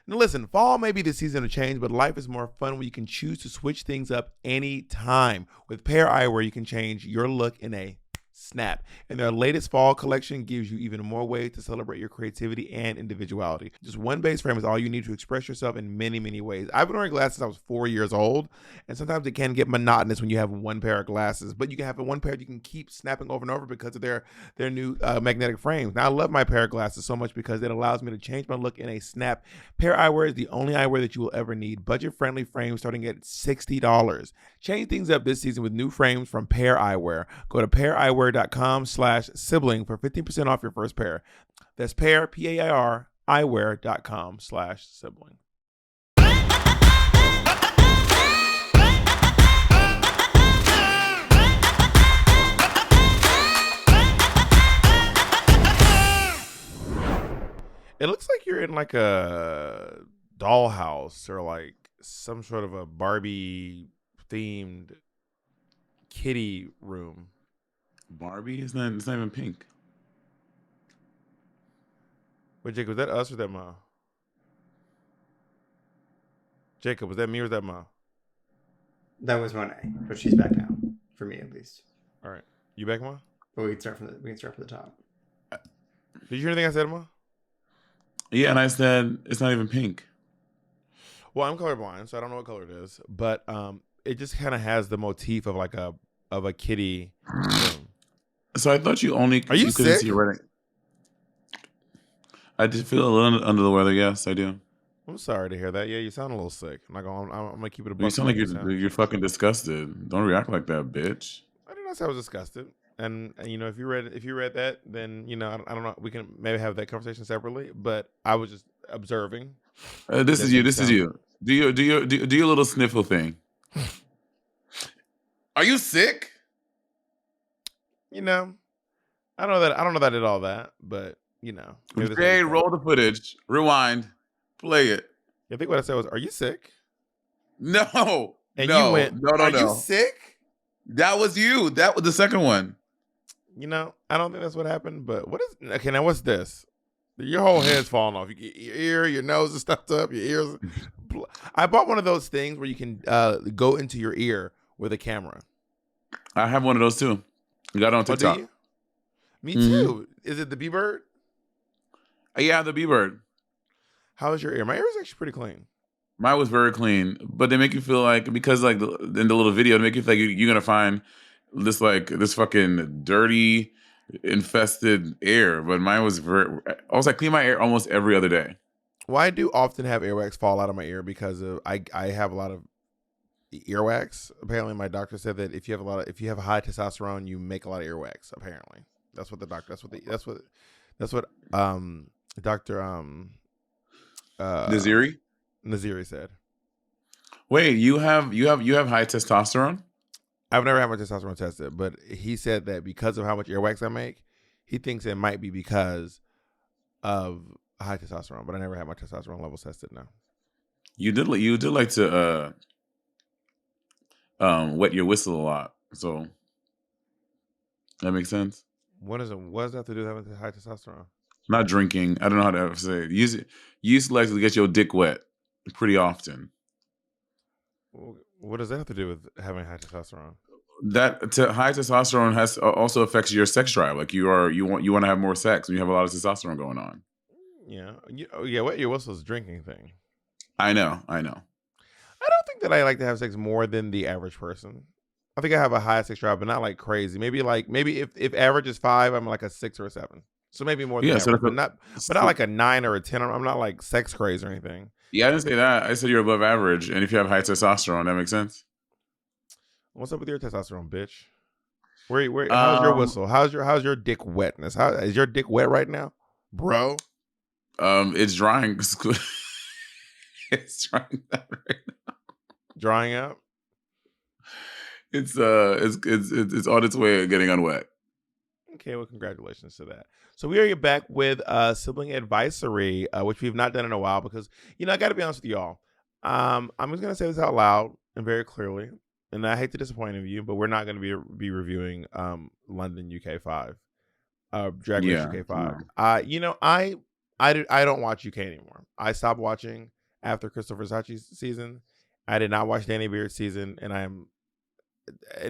Now listen, fall may be the season of change, but life is more fun when you can choose to switch things up anytime. With Pair Eyewear, you can change your look in a snap. And their latest fall collection gives you even more ways to celebrate your creativity and individuality. Just one base frame is all you need to express yourself in many, many ways. I've been wearing glasses since I was 4 years old, and sometimes it can get monotonous when you have one pair of glasses, but you can have one pair you can keep snapping over and over because of their new magnetic frames. Now, I love my pair of glasses so much because it allows me to change my look in a snap. Pair Eyewear is the only eyewear that you will ever need. Budget-friendly frames starting at $60. Change things up this season with new frames from Pair Eyewear. Go to paireyewear.com/sibling for 15% off your first pair. That's pair, P-A-I-R, eyewear.com/sibling. It looks like you're in like a dollhouse or like some sort of a Barbie themed kitty room. Barbie? It's not even pink. Wait, Jacob, was that us or that Ma? Jacob, was that me or was that Ma? That was Monet, but she's back now, for me at least. All right, you back, Ma? But we can start from the top. Did you hear anything I said, Ma? Yeah, and I said it's not even pink. Well, I'm colorblind, so I don't know what color it is, but it just kind of has the motif of like a kitty room. So I thought you only Are you sick? See writing. I did feel a little under the weather. Yes, I do. I'm sorry to hear that. Yeah, you sound a little sick. I'm gonna keep it a buck. You sound like you're fucking disgusted. Don't react like that, bitch. I did not say I was disgusted. And you know, if you read that, then you know, I don't know. We can maybe have that conversation separately. But I was just observing. This is you. This is you. Do your little sniffle thing. Are you sick? You know, I don't know that I did all that, but you know. Okay, roll the footage. Rewind. Play it. I think what I said was, "Are you sick?" No. And no, you went, "No. Are you sick?" That was you. That was the second one. You know, I don't think that's what happened. But what is okay? Now what's this? Your whole head's falling off. Your ear, your nose is stuffed up. Your ears. I bought one of those things where you can go into your ear with a camera. I have one of those too. You got it on TikTok. Oh, do you? Me too. Is it the B-Bird? Yeah, the B-Bird. How is your ear? My ear is actually pretty clean. Mine was very clean, but they make you feel like, because like in the little video, they make you feel like you're gonna find this fucking dirty, infested air. But mine was I clean my ear almost every other day. Well, I do often have earwax fall out of my ear because of I have a lot of earwax. Apparently, my doctor said that if you have a high testosterone, you make a lot of earwax. Apparently, that's what Dr. Naziri said. Wait, you have high testosterone? I've never had my testosterone tested, but he said that because of how much earwax I make, he thinks it might be because of high testosterone. But I never had my testosterone levels tested. No. You did like to wet your whistle a lot, so that makes sense. What does that have to do with high testosterone? Not drinking. I don't know how to ever say it. You used to like to get your dick wet pretty often. What does that have to do with having high testosterone? High testosterone also affects your sex drive. Like you want to have more sex when you have a lot of testosterone going on. Yeah, wet your whistle is a drinking thing. I know. I don't think that I like to have sex more than the average person. I think I have a high sex drive, but not like crazy. Maybe if average is 5, I'm like a 6 or a 7. So maybe more than average, but not like a 9 or a 10. I'm not like sex crazy or anything. Yeah, I didn't say that. I said you're above average, and if you have high testosterone, that makes sense. What's up with your testosterone, bitch? Where? How's your whistle? How's your dick wetness? How is your dick wet right now, bro? It's drying. It's drying out right now. Drying out. It's on its way of getting unwet. Okay, well, congratulations to that. So we are back with Sibling Advicery, which we've not done in a while because, I got to be honest with y'all. I'm just going to say this out loud and very clearly, and I hate to disappoint you, but we're not going to be reviewing London UK 5, Drag Race UK 5. No. I don't watch UK anymore. I stopped watching after Crystal Versace's season. I did not watch Danny Beard's season, and I am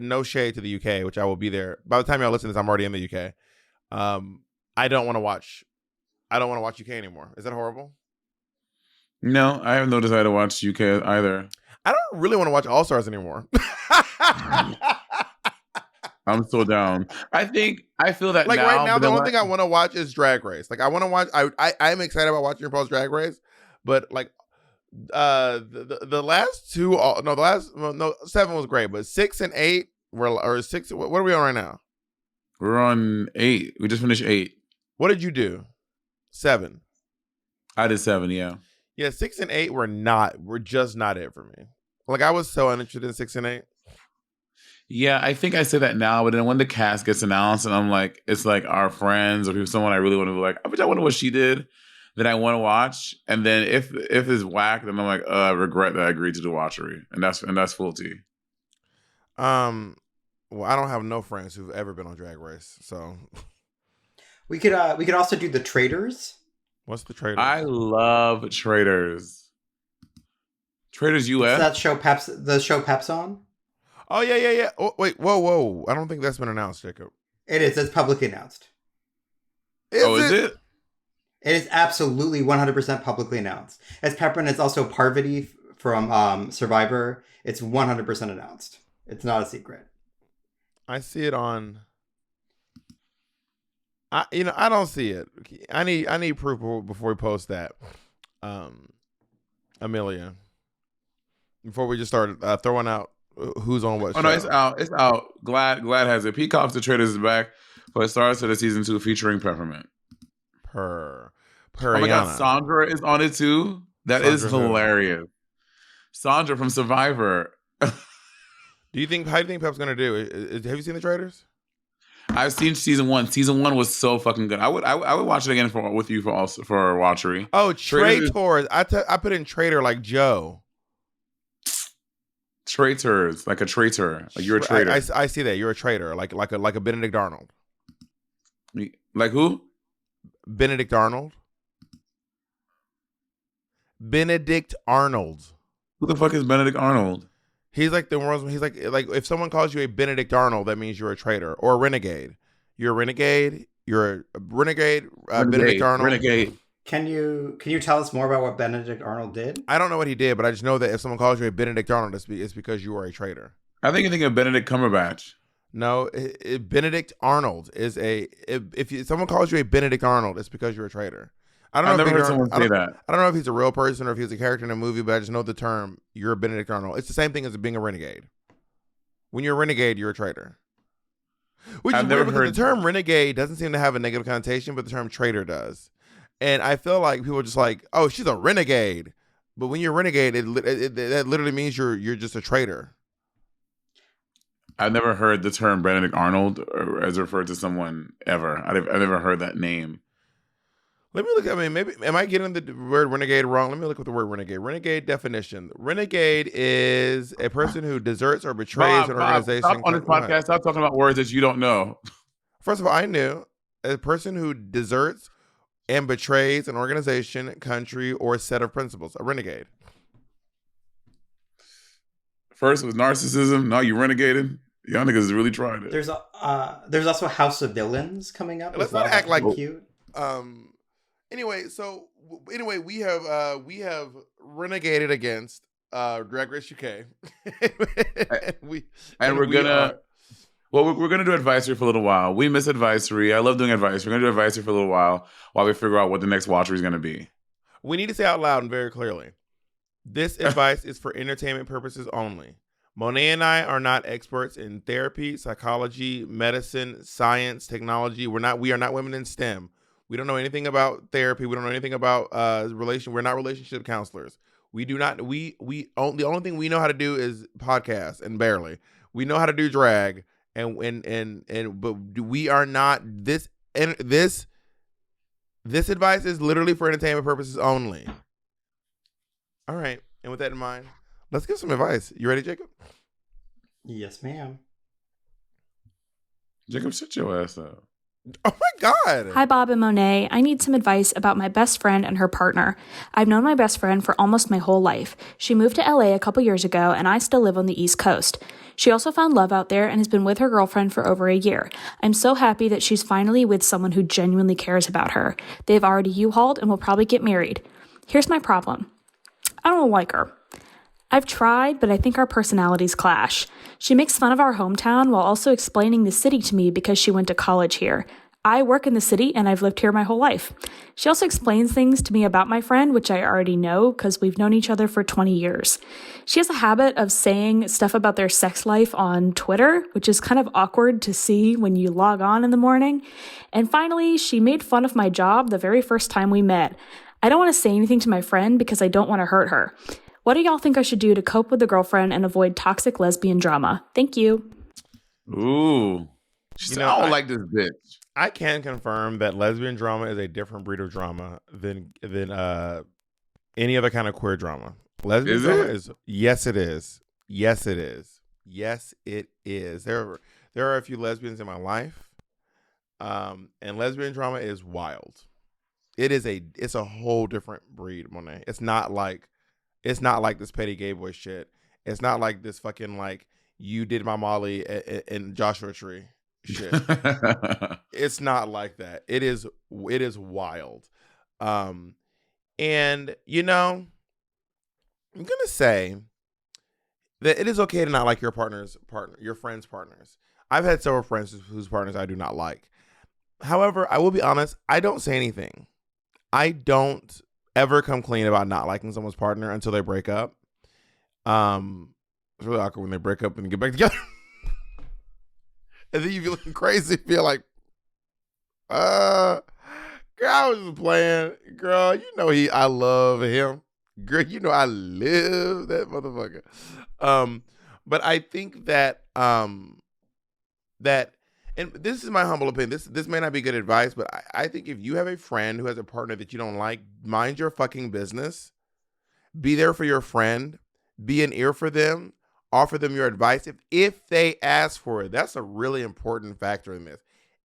no shade to the UK, which I will be there. By the time y'all listen to this, I'm already in the UK. I don't want to watch. I don't want to watch UK anymore. Is that horrible? No, I have no desire to watch UK either. I don't really want to watch All Stars anymore. I'm so down. I feel that like now, right now, but the then only thing I want to watch is Drag Race. Like I want to watch. I'm excited about watching RuPaul's Drag Race, but like the last two, no, the last no 7 was great, but 6 and 8 were or 6. What are we on right now? We're on 8. We just finished 8. What did you do? 7. I did 7. Yeah. Yeah, 6 and 8 were just not it for me. Like I was so uninterested in 6 and 8. Yeah, I think I say that now, but then when the cast gets announced and I'm like, it's like our friends or someone I really want to be like, I wonder what she did, then I want to watch. And then if it's whack, then I'm like, I regret that I agreed to the watchery. And that's full tea. Well, I don't have no friends who've ever been on Drag Race, so we could also do the Traders. What's the Traders? I love Traders. Traders US. It's the show Pep's on. Oh yeah. Oh, wait, whoa! I don't think that's been announced, Jacob. It is. It's publicly announced. Is it? It is absolutely 100% publicly announced. It's Pepper and it's also Parvati from Survivor. It's 100% announced. It's not a secret. I see it on. I don't see it. I need proof before we post that. Amelia, before we just start throwing out who's on what show. No, it's out. It's out. Glad has it. Peacock's The Traders is back for the start of the season 2 featuring Peppermint. Oh my God, Sandra is on it too. That is hilarious. Sandra from Survivor. How do you think Pep's gonna do? Have you seen The Traders? I've seen season 1. Season 1 was so fucking good. I would watch it again with you for watchery. Oh, Traitors. I put in traitor like Joe. Traitors, like a traitor. Like you're a traitor. I see that. You're a traitor. Like a Benedict Arnold. Like who? Benedict Arnold. Benedict Arnold. Who the fuck is Benedict Arnold? He's like the world's. He's like if someone calls you a Benedict Arnold, that means you're a traitor or a renegade. You're a renegade. You're a renegade. Benedict Arnold. Renegade. Can you tell us more about what Benedict Arnold did? I don't know what he did, but I just know that if someone calls you a Benedict Arnold, it's because you are a traitor. I think you think of Benedict Cumberbatch. No, Benedict Arnold is if someone calls you a Benedict Arnold, it's because you're a traitor. I've never heard someone say that. I don't know if he's a real person or if he's a character in a movie, but I just know the term. You're a Benedict Arnold. It's the same thing as being a renegade. When you're a renegade, you're a traitor. Which is weird because the term renegade doesn't seem to have a negative connotation, but the term traitor does. And I feel like people are just like, oh, she's a renegade. But when you're a renegade, that literally means you're just a traitor. I've never heard the term Benedict Arnold as referred to someone ever. I've never heard that name. Let me look. I mean, maybe am I getting the word renegade wrong? Let me look at the word renegade. Renegade definition: renegade is a person who deserts or betrays an organization. Stop on this podcast. Stop talking about words that you don't know. First of all, I knew a person who deserts and betrays an organization, country, or set of principles. A renegade. First was narcissism. Now you renegaded. Y'all niggas really tried it. There's also House of Villains coming up. Let's not act like cute. Anyway, we have renegaded against Drag Race UK. we're gonna do advisory for a little while. We miss advisory. I love doing advisory. We're gonna do advisory for a little while we figure out what the next watcher is gonna be. We need to say out loud and very clearly. This advice is for entertainment purposes only. Monet and I are not experts in therapy, psychology, medicine, science, technology. We are not women in STEM. We don't know anything about therapy. We don't know anything about We're not relationship counselors. We do not. The only thing we know how to do is podcast, and barely. We know how to do drag, but we are not this. This advice is literally for entertainment purposes only. All right, and with that in mind, let's get some advice. You ready, Jacob? Yes, ma'am. Jacob, shut your ass up. Oh my God. Hi, Bob and Monet. I need some advice about my best friend and her partner. I've known my best friend for almost my whole life. She moved to LA a couple years ago, and I still live on the East Coast. She also found love out there and has been with her girlfriend for over a year. I'm so happy that she's finally with someone who genuinely cares about her. They've already U-hauled and will probably get married. Here's my problem. I don't like her. I've tried, but I think our personalities clash. She makes fun of our hometown while also explaining the city to me because she went to college here. I work in the city and I've lived here my whole life. She also explains things to me about my friend, which I already know because we've known each other for 20 years. She has a habit of saying stuff about their sex life on Twitter, which is kind of awkward to see when you log on in the morning. And finally, she made fun of my job the very first time we met. I don't want to say anything to my friend because I don't want to hurt her. What do y'all think I should do to cope with the girlfriend and avoid toxic lesbian drama? Thank you. Ooh. She said, I don't like this bitch. I can confirm that lesbian drama is a different breed of drama than any other kind of queer drama. Lesbian drama is yes, it is. Yes, it is. Yes, it is. There are a few lesbians in my life, and lesbian drama is wild. It's a whole different breed, Monet. It's not like this petty gay boy shit. It's not like this fucking like you did my Molly in Joshua Tree shit. It's not like that. It is wild. And you know, I'm gonna say that it is okay to not like your friends' partners. I've had several friends whose partners I do not like. However, I will be honest, I don't say anything. I don't ever come clean about not liking someone's partner until they break up. It's really awkward when they break up and get back together. And then you be looking crazy, feel like, girl, I was just playing. Girl, you know I love him. Girl, you know I live that motherfucker. But I think that and this is my humble opinion. This may not be good advice, but I think if you have a friend who has a partner that you don't like, mind your fucking business. Be there for your friend. Be an ear for them. Offer them your advice if they ask for it. That's a really important factor in this.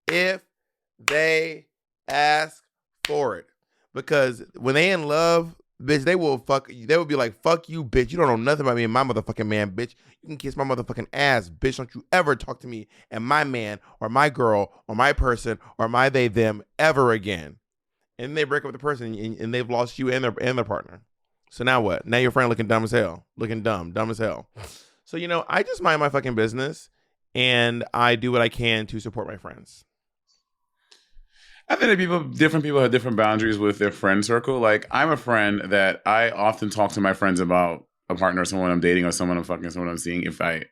If they ask for it. Because when they in love, bitch, they will be like, fuck you, bitch. You don't know nothing about me and my motherfucking man, bitch. You can kiss my motherfucking ass, bitch. Don't you ever talk to me and my man or my girl or my person or my they, them ever again. And they break up with the person and they've lost you and their partner. So now what? Now your friend looking dumb as hell. Looking dumb as hell. So, you know, I just mind my fucking business and I do what I can to support my friends. I think that different people have different boundaries with their friend circle. Like, I'm a friend that I often talk to my friends about a partner, or someone I'm dating, or someone I'm fucking, someone I'm seeing. If I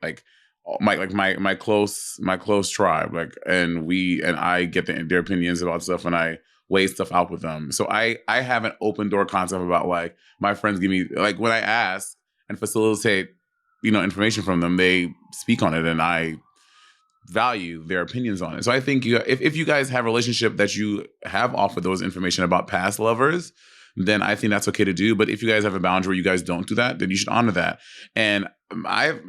my close tribe, like, and I get their opinions about stuff, and I weigh stuff out with them. So I have an open door concept about, like, my friends give me, like, when I ask and facilitate, information from them, they speak on it, and I value their opinions on it. So I think if you guys have a relationship that you have offered those information about past lovers, then I think that's okay to do. But if you guys have a boundary where you guys don't do that, then you should honor that. And I've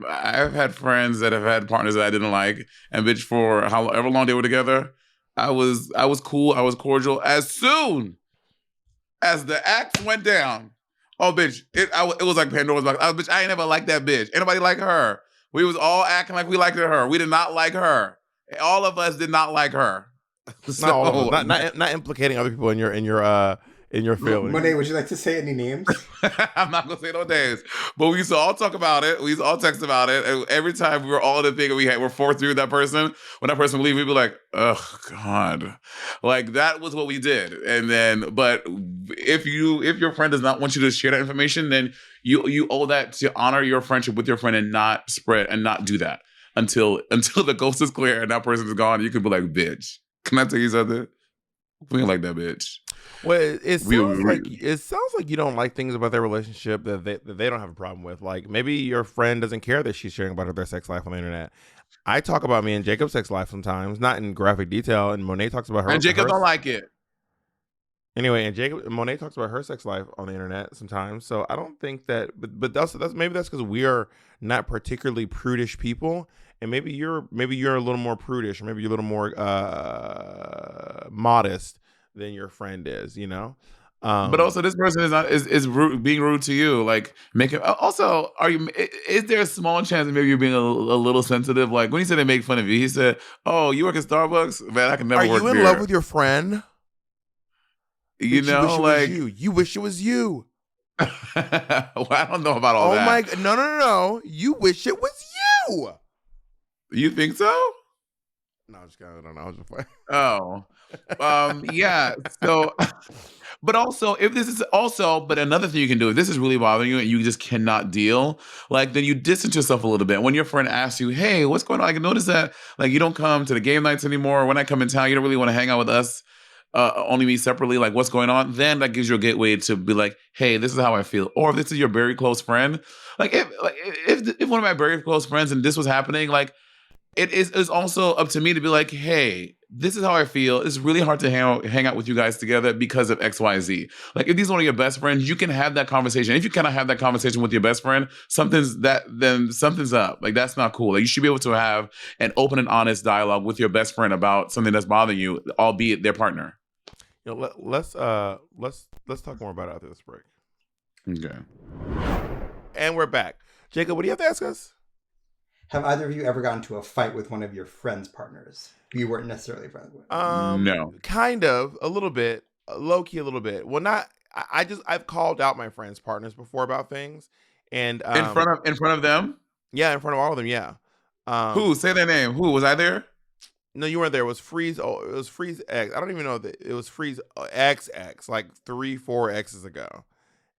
had friends that have had partners that I didn't like, and bitch, for however long they were together, I was cool, I was cordial. As soon as the act went down, oh bitch, it was like Pandora's box. Bitch, I ain't never liked that bitch. Ain't nobody like her. We was all acting like we liked her. We did not like her. All of us did not like her. So, not all of us. Not implicating other people in your feelings. Monet, would you like to say any names? I'm not gonna say no names, but we used to all talk about it. We used to all text about it, and every time we were all in the thing, we're forced through that person. When that person would leave, we'd be like, "Oh God," like that was what we did. And then, but if your friend does not want you to share that information, then you owe that to honor your friendship with your friend and not spread and not do that until the ghost is clear and that person is gone. You could be like, "Bitch, can I tell you something? We ain't like that bitch." Well, it sounds like you don't like things about their relationship that they don't have a problem with. Like, maybe your friend doesn't care that she's sharing about their sex life on the internet. I talk about me and Jacob's sex life sometimes, not in graphic detail, and Monet talks about her. And Jacob don't like it. Anyway, and Monet talks about her sex life on the internet sometimes. So I don't think that, but that's because we are not particularly prudish people, and maybe you're a little more prudish, or maybe you're a little more modest than your friend is, you know. But also, this person is rude, being rude to you. Like, also, is there a small chance that maybe you're being a little sensitive? Like when he said they make fun of you, he said, "Oh, you work at Starbucks, man. I can never Are work you in there." love with your friend? You know, like you wish it was you. Well, I don't know about all that. Oh my god, no! You wish it was you. You think so? No, I don't know. I was just playing. Oh, yeah. So, but also, but another thing you can do, if this is really bothering you and you just cannot deal, like then you distance yourself a little bit. When your friend asks you, "Hey, what's going on?" I can notice that like you don't come to the game nights anymore. When I come in town, you don't really want to hang out with us. Only meet separately. Like, what's going on? Then that gives you a gateway to be like, "Hey, this is how I feel." Or if this is your very close friend, if one of my very close friends and this was happening, like. It's also up to me to be like, hey, this is how I feel. It's really hard to hang out with you guys together because of XYZ. Like, if these are one of your best friends, you can have that conversation. If you cannot have that conversation with your best friend, then something's up. Like, that's not cool. Like, you should be able to have an open and honest dialogue with your best friend about something that's bothering you, albeit their partner. You know, let's talk more about it after this break. Okay. And we're back. Jacob, what do you have to ask us? Have either of you ever gotten into a fight with one of your friends' partners who you weren't necessarily friends with? No. Kind of, a little bit, low key, a little bit. Well, not. I've called out my friends' partners before about things, and In front of them. Yeah, in front of all of them. Yeah. Who? Say their name. Who was I there? No, you weren't there. It was Freeze. Oh, it was Freeze X. I don't even know that it was Freeze XX like 3-4 X's ago,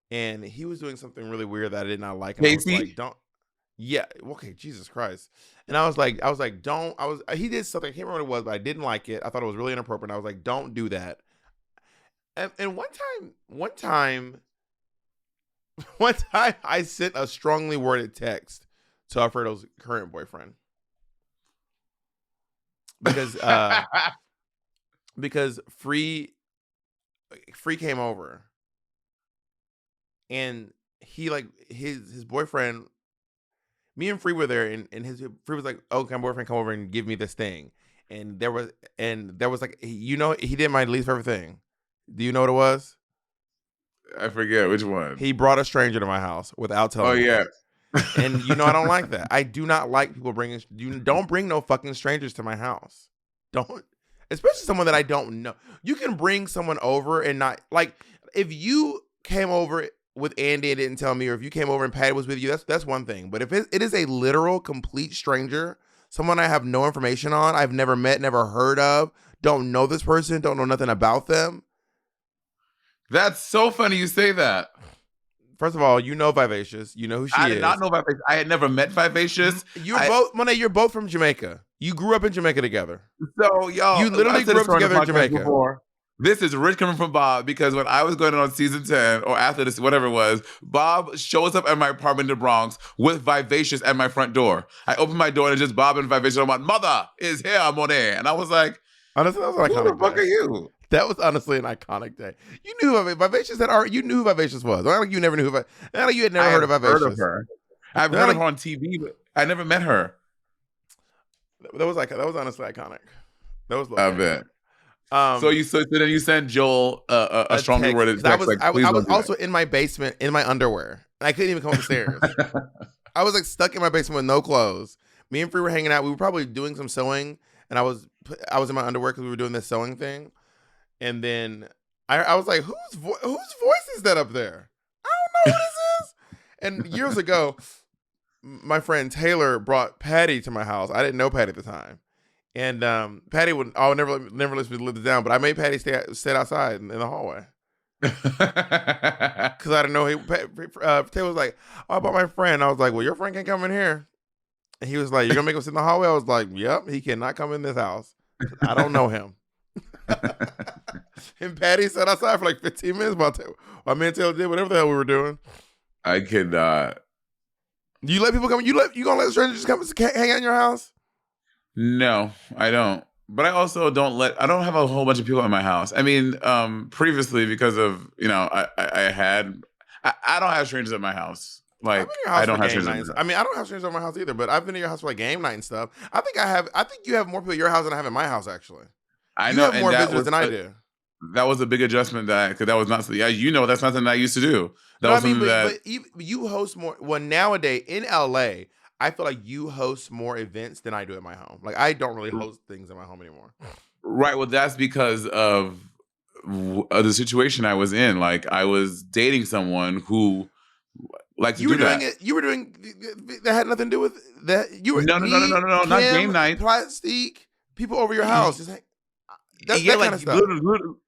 and he was doing something really weird that I did not like. And Casey? I was like, don't. Yeah. Okay. Jesus Christ. And I was like, don't. He did something. I can't remember what it was, but I didn't like it. I thought it was really inappropriate. I was like, don't do that. And one time, I sent a strongly worded text to Alfredo's current boyfriend because Free came over, and he like his boyfriend. Me and Free were there, and his Free was like, "Oh, can my boyfriend come over and give me this thing?" And there was like, he did my least favorite thing. Do you know what it was? I forget which one. He brought a stranger to my house without telling me. Oh yeah. And I don't like that. I do not like people bringing. You don't bring no fucking strangers to my house. Don't, especially someone that I don't know. You can bring someone over and not like if you came over with Andy and didn't tell me, or if you came over and Patty was with you, that's one thing. But if it is a literal complete stranger, someone I have no information on, I've never met, never heard of, don't know this person, don't know nothing about them. That's so funny you say that. First of all, you know Vivacious. You know who she is. I did not know Vivacious. I had never met Vivacious. Monet, you're both from Jamaica. You grew up in Jamaica together. So, y'all. You literally grew up together in Jamaica. Before. This is rich coming from Bob, because when I was going on season 10 or after this, whatever it was, Bob shows up at my apartment in the Bronx with Vivacious at my front door. I open my door and it's just Bob and Vivacious. I'm like, "Mother is here, Monet." And I was like, honestly, that was an iconic who the fuck are you? That was honestly an iconic day. You knew who Vivacious you knew who Vivacious was. Not like you never knew not like you had never heard of Vivacious. Heard of her. I've heard of her on TV, but I never met her. That was honestly iconic. That was I bet. So then you sent Joel a strongly worded text. I was also in my basement in my underwear, and I couldn't even come up the stairs. I was like stuck in my basement with no clothes. Me and Free were hanging out. We were probably doing some sewing, and I was in my underwear because we were doing this sewing thing. And then I was like, whose voice is that up there? I don't know what this is. And years ago, my friend Taylor brought Patty to my house. I didn't know Patty at the time. And Patty would never let me live it down, but I made Patty sit outside in the hallway. Because I didn't know Taylor was like, "Oh, I brought my friend." I was like, "Well, your friend can't come in here." And he was like, "You're going to make him sit in the hallway?" I was like, "Yep, he cannot come in this house. I don't know him." And Patty sat outside for like 15 minutes while me and Taylor did whatever the hell we were doing. I cannot. Do you let people come? You gonna let strangers come hang out in your house? No, I don't. But I also I don't have a whole bunch of people in my house. I mean, previously, because of, I don't have strangers at my house. I've been Like in your house I for don't have game strangers nights. over I mean, I don't have strangers over my house either, but I've been in your house for like game night and stuff. I think you have more people at your house than I have at my house, actually. I You know, have and more visitors than I do. that was a big adjustment because that was not. Yeah, that's not something I used to do. That No, I was mean, something that. but you host more. Well, nowadays in LA, I feel like you host more events than I do at my home. Like I don't really host things in my home anymore. Right. Well, that's because of the situation I was in. Like I was dating someone who liked to You were do doing that. it. You were doing that had nothing to do with that. You were No, no, no, no, me, no, no, no, not game Kim, night. Plastique, people over your house. Just like that Yeah, kind like of stuff.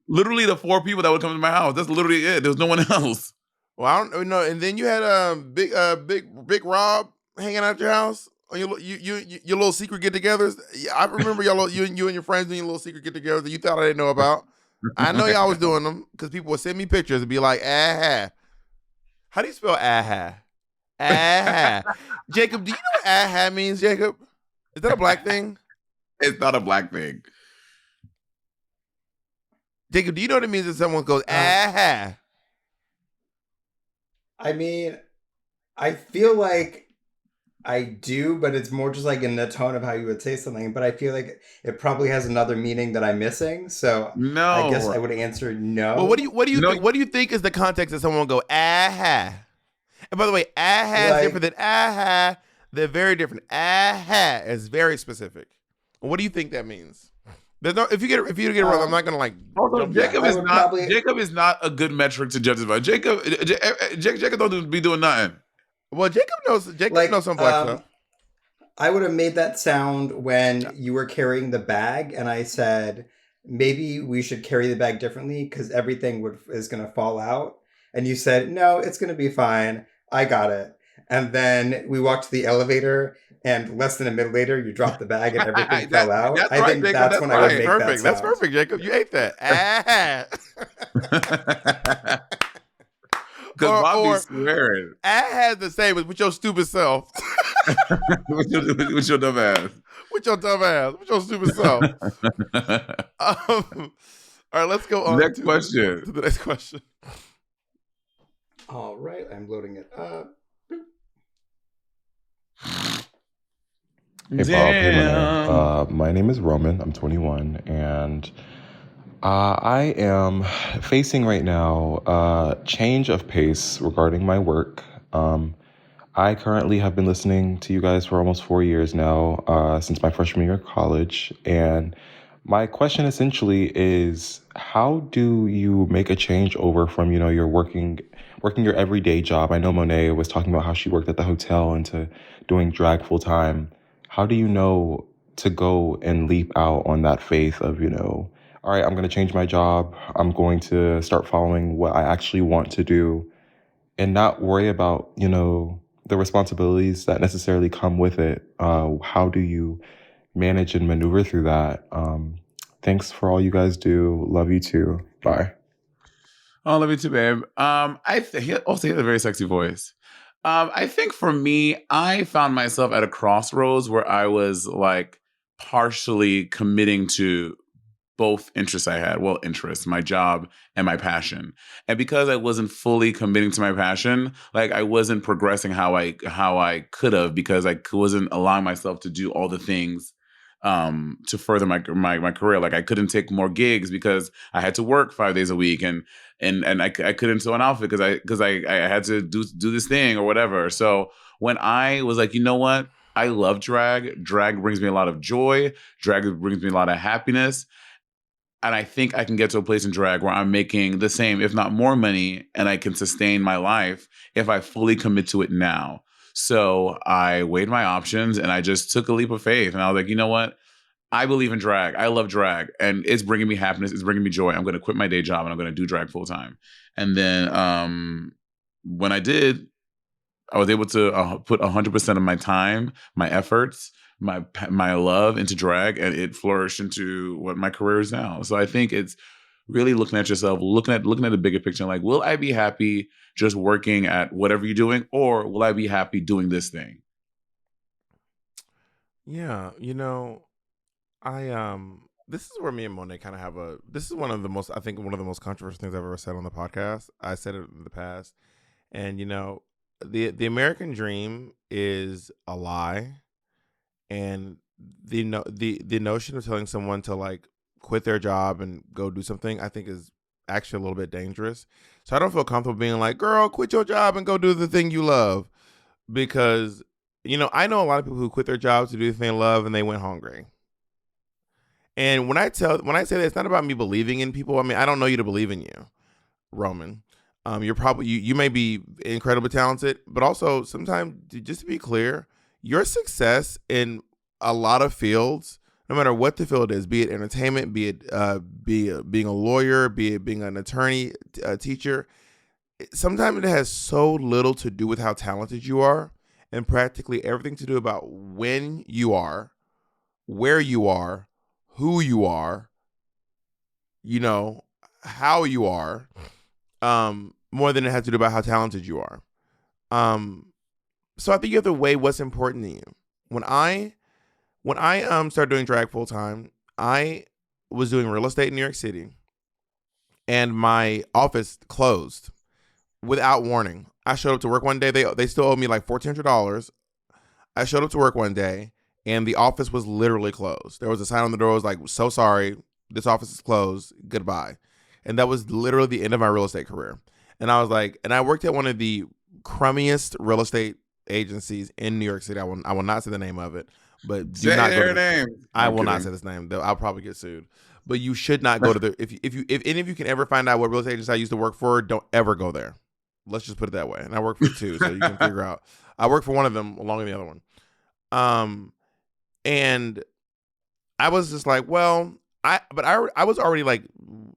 literally the 4 people that would come to my house. That's literally it. There was no one else. Well, I don't know. And then you had big Rob hanging out at your house on your little secret get-togethers. Yeah, I remember you and your friends doing your little secret get-togethers that you thought I didn't know about. I know y'all was doing them because people would send me pictures and be like, "Aha." How do you spell aha? Aha. Jacob, do you know what aha means, Jacob? Is that a black thing? It's not a black thing. Jacob, do you know what it means if someone goes aha? I mean, I feel like I do, but it's more just like in the tone of how you would say something. But I feel like it probably has another meaning that I'm missing. So I guess I No. would answer no. Well, what do you No. think? What do you think is the context of someone will go aha? And by the way, aha is Like- different than aha. They're very different. Aha is very specific. What do you think that means? There's no if you get it wrong, I'm not gonna like. Jacob I is would not. probably- Jacob is not a good metric to judge about. Jacob don't be doing nothing. Well, Jacob knows some black stuff. I would have made that sound when you were carrying the bag, and I said maybe we should carry the bag differently because everything is going to fall out. And you said no, it's going to be fine. I got it. And then we walked to the elevator, and less than a minute later, you dropped the bag and everything fell out. That's I right, think Jacob, that's that's when right. I would That's make perfect. that sound. That's perfect, Jacob. You ate that. Ah. Because Or- Bobby's swearing. I had the same with your stupid self. With your dumb ass. With your dumb ass. With your stupid self. All right, let's go on Next to question. to the next question. All right, I'm loading it up. Hey Bob, hey Monet. My name is Roman. I'm 21, and I am facing right now a change of pace regarding my work. I currently have been listening to you guys for almost 4 years now, since my freshman year of college, and my question essentially is, how do you make a change over from, your working your everyday job? I know Monet was talking about how she worked at the hotel into doing drag full time. How do you know to go and leap out on that faith of, all right, I'm going to change my job. I'm going to start following what I actually want to do and not worry about, the responsibilities that necessarily come with it. How do you manage and maneuver through that? Thanks for all you guys do. Love you too. Bye. Oh, love you too, babe. He also has a very sexy voice. I think for me, I found myself at a crossroads where I was like partially committing to both interests I had. Well, interests, my job and my passion. And because I wasn't fully committing to my passion, like I wasn't progressing how I could have because I wasn't allowing myself to do all the things to further my career. Like I couldn't take more gigs because I had to work 5 days a week, and I couldn't sew an outfit because I had to do this thing or whatever. So when I was like, you know what, I love drag. Drag brings me a lot of joy. Drag brings me a lot of happiness. And I think I can get to a place in drag where I'm making the same, if not more money, and I can sustain my life if I fully commit to it now. So I weighed my options and I just took a leap of faith. And I was like, you know what? I believe in drag. I love drag. And it's bringing me happiness. It's bringing me joy. I'm going to quit my day job and I'm going to do drag full time. And then when I did, I was able to put 100% of my time, my efforts, my love into drag, and it flourished into what my career is now. So I think it's really looking at yourself, looking at the bigger picture, like, will I be happy just working at whatever you're doing, or will I be happy doing this thing? Yeah, I this is where me and Monet kind of have this is one of the most controversial things I've ever said on the podcast. I said it in the past, and the American dream is a lie, and the notion of telling someone to like quit their job and go do something, I think is actually a little bit dangerous. So I don't feel comfortable being like, girl, quit your job and go do the thing you love, because I know a lot of people who quit their jobs to do the thing they love and they went hungry. And when I say that, it's not about me believing in people. I mean, I don't know you to believe in you, Roman. You're probably you may be incredibly talented, but also sometimes, just to be clear, your success in a lot of fields, no matter what the field is, be it entertainment, be it being a lawyer, be it being an attorney, a teacher, sometimes it has so little to do with how talented you are, and practically everything to do about when you are, where you are, who you are, how you are, more than it has to do about how talented you are. So I think you have to weigh what's important to you. When I started doing drag full time, I was doing real estate in New York City, and my office closed without warning. I showed up to work one day. They still owed me like $1,400. I showed up to work one day, and the office was literally closed. There was a sign on the door that was like, so sorry, this office is closed, goodbye. And that was literally the end of my real estate career. And I was like, and I worked at one of the crummiest real estate agencies in New York City. I will not say the name of it, but do Say not go their to name. I I'm will not kidding. say this name. I'll probably get sued. But you should not go to the if any of you can ever find out what real estate agency I used to work for, don't ever go there. Let's just put it that way. And I work for two, so you can figure out. I work for one of them along with the other one. And I was just like, well, I was already like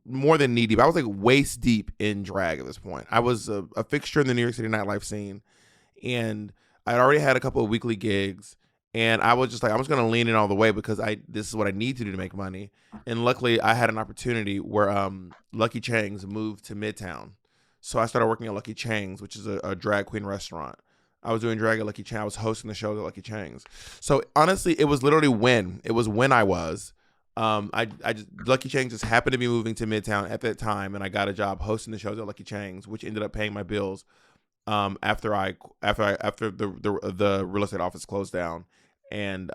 more than knee deep. I was like waist deep in drag at this point. I was a fixture in the New York City nightlife scene, and I'd already had a couple of weekly gigs, and I was just like, I'm just gonna lean in all the way because this is what I need to do to make money. And luckily, I had an opportunity where Lucky Chang's moved to Midtown, so I started working at Lucky Chang's, which is a drag queen restaurant. I was doing drag at Lucky Chang. I was hosting the show at Lucky Chang's. So honestly, it was literally when I was. I just Lucky Chang's just happened to be moving to Midtown at that time, and I got a job hosting the shows at Lucky Chang's, which ended up paying my bills. After the real estate office closed down, and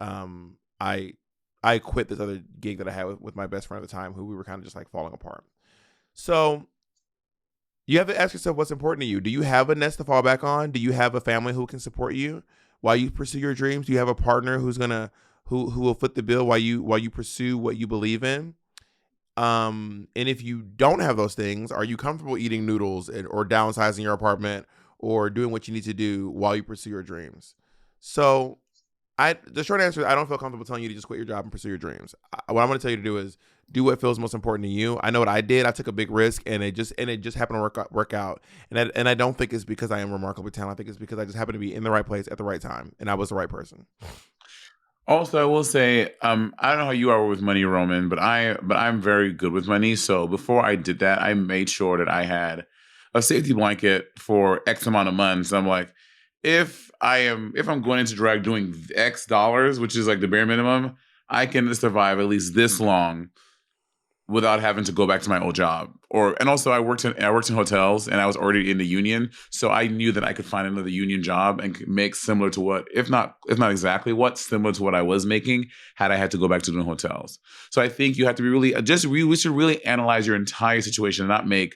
I quit this other gig that I had with my best friend at the time, who we were kind of just like falling apart. So you have to ask yourself what's important to you. Do you have a nest to fall back on? Do you have a family who can support you while you pursue your dreams? Do you have a partner who will foot the bill while you pursue what you believe in? And if you don't have those things, are you comfortable eating noodles or downsizing your apartment or doing what you need to do while you pursue your dreams? So the short answer is I don't feel comfortable telling you to just quit your job and pursue your dreams. What I'm going to tell you to do is do what feels most important to you. I know what I did. I took a big risk, and it just happened to work out. And I don't think it's because I am remarkably talented. I think it's because I just happened to be in the right place at the right time, and I was the right person. Also, I will say, I don't know how you are with money, Roman, but I'm very good with money. So before I did that, I made sure that I had a safety blanket for X amount of months. I'm like, if I'm going into drag doing X dollars, which is like the bare minimum, I can survive at least this long without having to go back to my old job. And also I worked in hotels, and I was already in the union, so I knew that I could find another union job and make similar to what, if not exactly what, similar to what I was making had I had to go back to doing hotels. So I think you have to be we should really analyze your entire situation and not make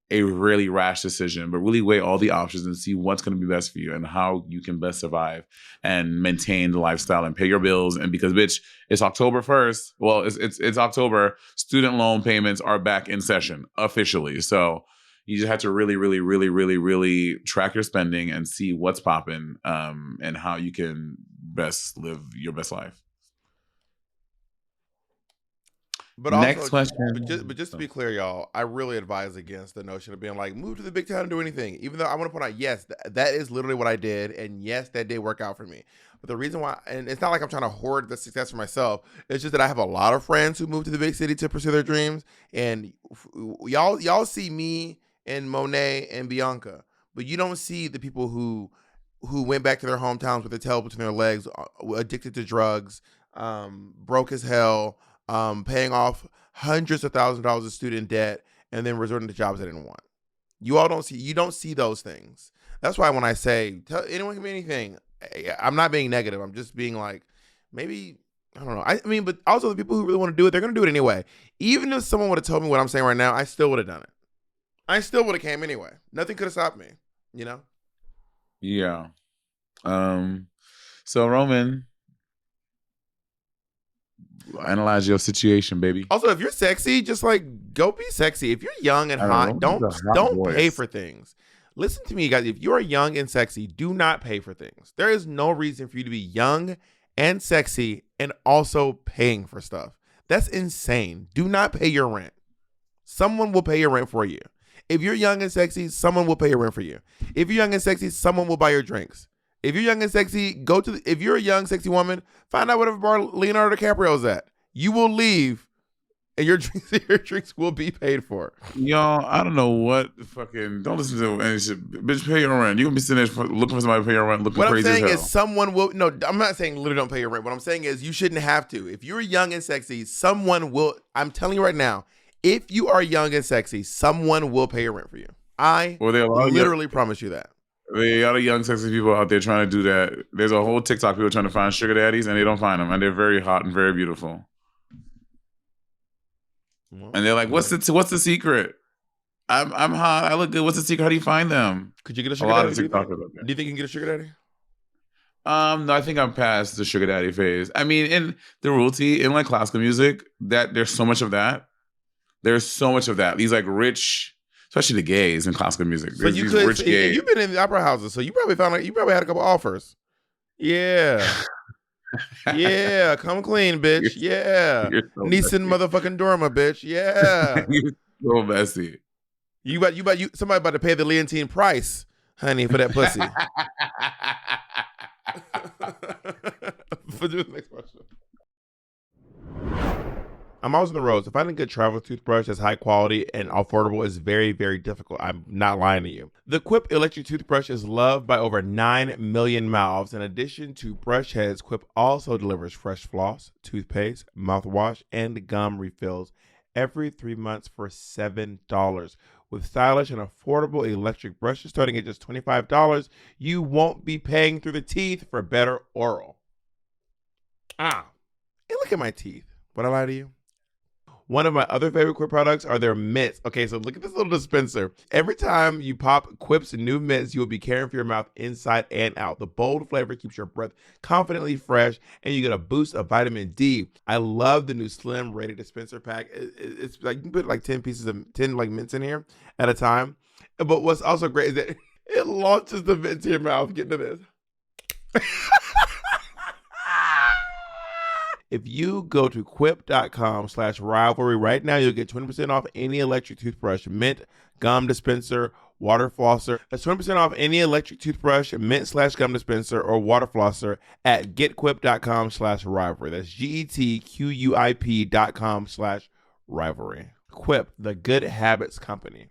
a really rash decision, but really weigh all the options and see what's going to be best for you and how you can best survive and maintain the lifestyle and pay your bills. And because, bitch, it's October 1st. Well, it's October. Student loan payments are back in session officially. So you just have to really, really, really, really, really track your spending and see what's popping, and how you can best live your best life. But Next also, question. but just to be clear, y'all, I really advise against the notion of being like, move to the big town and do anything. Even though I want to point out, yes, that is literally what I did, and yes, that did work out for me. But the reason why, and it's not like I'm trying to hoard the success for myself. It's just that I have a lot of friends who moved to the big city to pursue their dreams, and y'all see me and Monet and Bianca, but you don't see the people who went back to their hometowns with their tail between their legs, addicted to drugs, broke as hell. Paying off hundreds of thousands of dollars of student debt, and then resorting to jobs they didn't want. You don't see those things. That's why when I say tell anyone can be anything, I'm not being negative. I'm just being like, maybe I don't know. I mean, but also the people who really want to do it, they're gonna do it anyway. Even if someone would have told me what I'm saying right now, I still would have done it. I still would have came anyway. Nothing could have stopped me. You know? Yeah. So Roman, analyze your situation, baby. Also, if you're sexy, just like go be sexy. If you're young and hot, don't pay for things. Listen to me, guys. If you are young and sexy, do not pay for things. There is no reason for you to be young and sexy and also paying for stuff. That's insane. Do not pay your rent. Someone will pay your rent for you. If you're young and sexy, someone will pay your rent for you. If you're young and sexy, someone will buy your drinks. If you're young and sexy, if you're a young, sexy woman, find out whatever bar Leonardo DiCaprio's at. You will leave, and your drinks will be paid for. Y'all, I don't know what fucking. Don't listen to any shit. Bitch, pay your rent. You gonna be sitting there looking for somebody to pay your rent, looking crazy as hell. What I'm saying is someone will. No, I'm not saying literally don't pay your rent. What I'm saying is you shouldn't have to. If you're young and sexy, someone will. I'm telling you right now. If you are young and sexy, someone will pay your rent for you. I literally promise you that. There are a lot of young, sexy people out there trying to do that. There's a whole TikTok people trying to find sugar daddies, and they don't find them, and they're very hot and very beautiful. Well, and they're like, "What's the secret? I'm hot. I look good. What's the secret? How do you find them?" Could you get a sugar daddy? Do you think you can get a sugar daddy? No, I think I'm past the sugar daddy phase. I mean, in the royalty, in like classical music, that there's so much of that. There's so much of that. These like rich. Especially the gays in classical music. So you could, rich gays. You've been in the opera houses, so you probably had a couple offers. Yeah. Yeah, come clean, bitch. Yeah. So Neeson motherfucking Dorma, bitch. Yeah. You're so messy. Somebody about to pay the Leontine price, honey, for that pussy. For the next question. I'm always on the road, so finding a good travel toothbrush that's high quality and affordable is very, very difficult. I'm not lying to you. The Quip electric toothbrush is loved by over 9 million mouths. In addition to brush heads, Quip also delivers fresh floss, toothpaste, mouthwash, and gum refills every 3 months for $7. With stylish and affordable electric brushes starting at just $25, you won't be paying through the teeth for better oral. And look at my teeth. Would I lie to you? One of my other favorite Quip products are their mints. Okay, so look at this little dispenser. Every time you pop Quip's new mints, you will be caring for your mouth inside and out. The bold flavor keeps your breath confidently fresh, and you get a boost of vitamin D. I love the new slim rated dispenser pack. It's like you can put like 10 like mints in here at a time. But what's also great is that it launches the mint to your mouth. Get into this. If you go to quip.com/rivalry right now, you'll get 20% off any electric toothbrush, mint, gum dispenser, water flosser. That's 20% off any electric toothbrush, mint/gum dispenser, or water flosser at getquip.com/rivalry. That's GETQUIP.com/rivalry. Quip, the good habits company.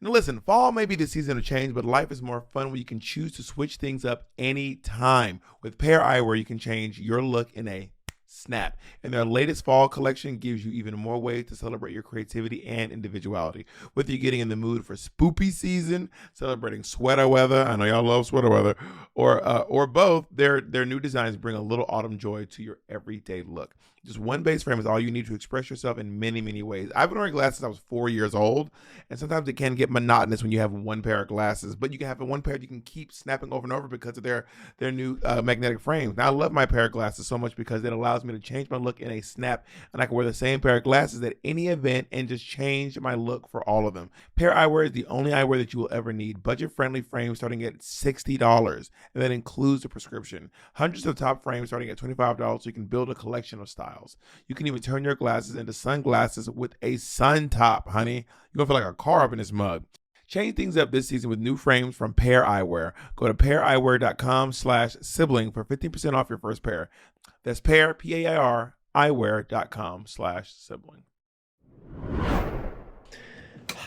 Now listen, fall may be the season of change, but life is more fun when you can choose to switch things up anytime. With Pair Eyewear, you can change your look in a snap. And their latest fall collection gives you even more ways to celebrate your creativity and individuality. Whether you're getting in the mood for spoopy season, celebrating sweater weather, I know y'all love sweater weather, or both, their new designs bring a little autumn joy to your everyday look. Just one base frame is all you need to express yourself in many, many ways. I've been wearing glasses since I was 4 years old, and sometimes it can get monotonous when you have one pair of glasses, but you can have one pair you can keep snapping over and over because of their new magnetic frames. Now, I love my pair of glasses so much because it allows me to change my look in a snap, and I can wear the same pair of glasses at any event and just change my look for all of them. Pair Eyewear is the only eyewear that you will ever need. Budget-friendly frames starting at $60, and that includes the prescription. Hundreds of top frames starting at $25, so you can build a collection of styles. You can even turn your glasses into sunglasses with a sun top, honey. You're gonna feel like a car up in this mug. Change things up this season with new frames from Pair Eyewear. Go to paireyewear.com/sibling for 15% off your first pair. That's Pair, Pair, eyewear.com/sibling.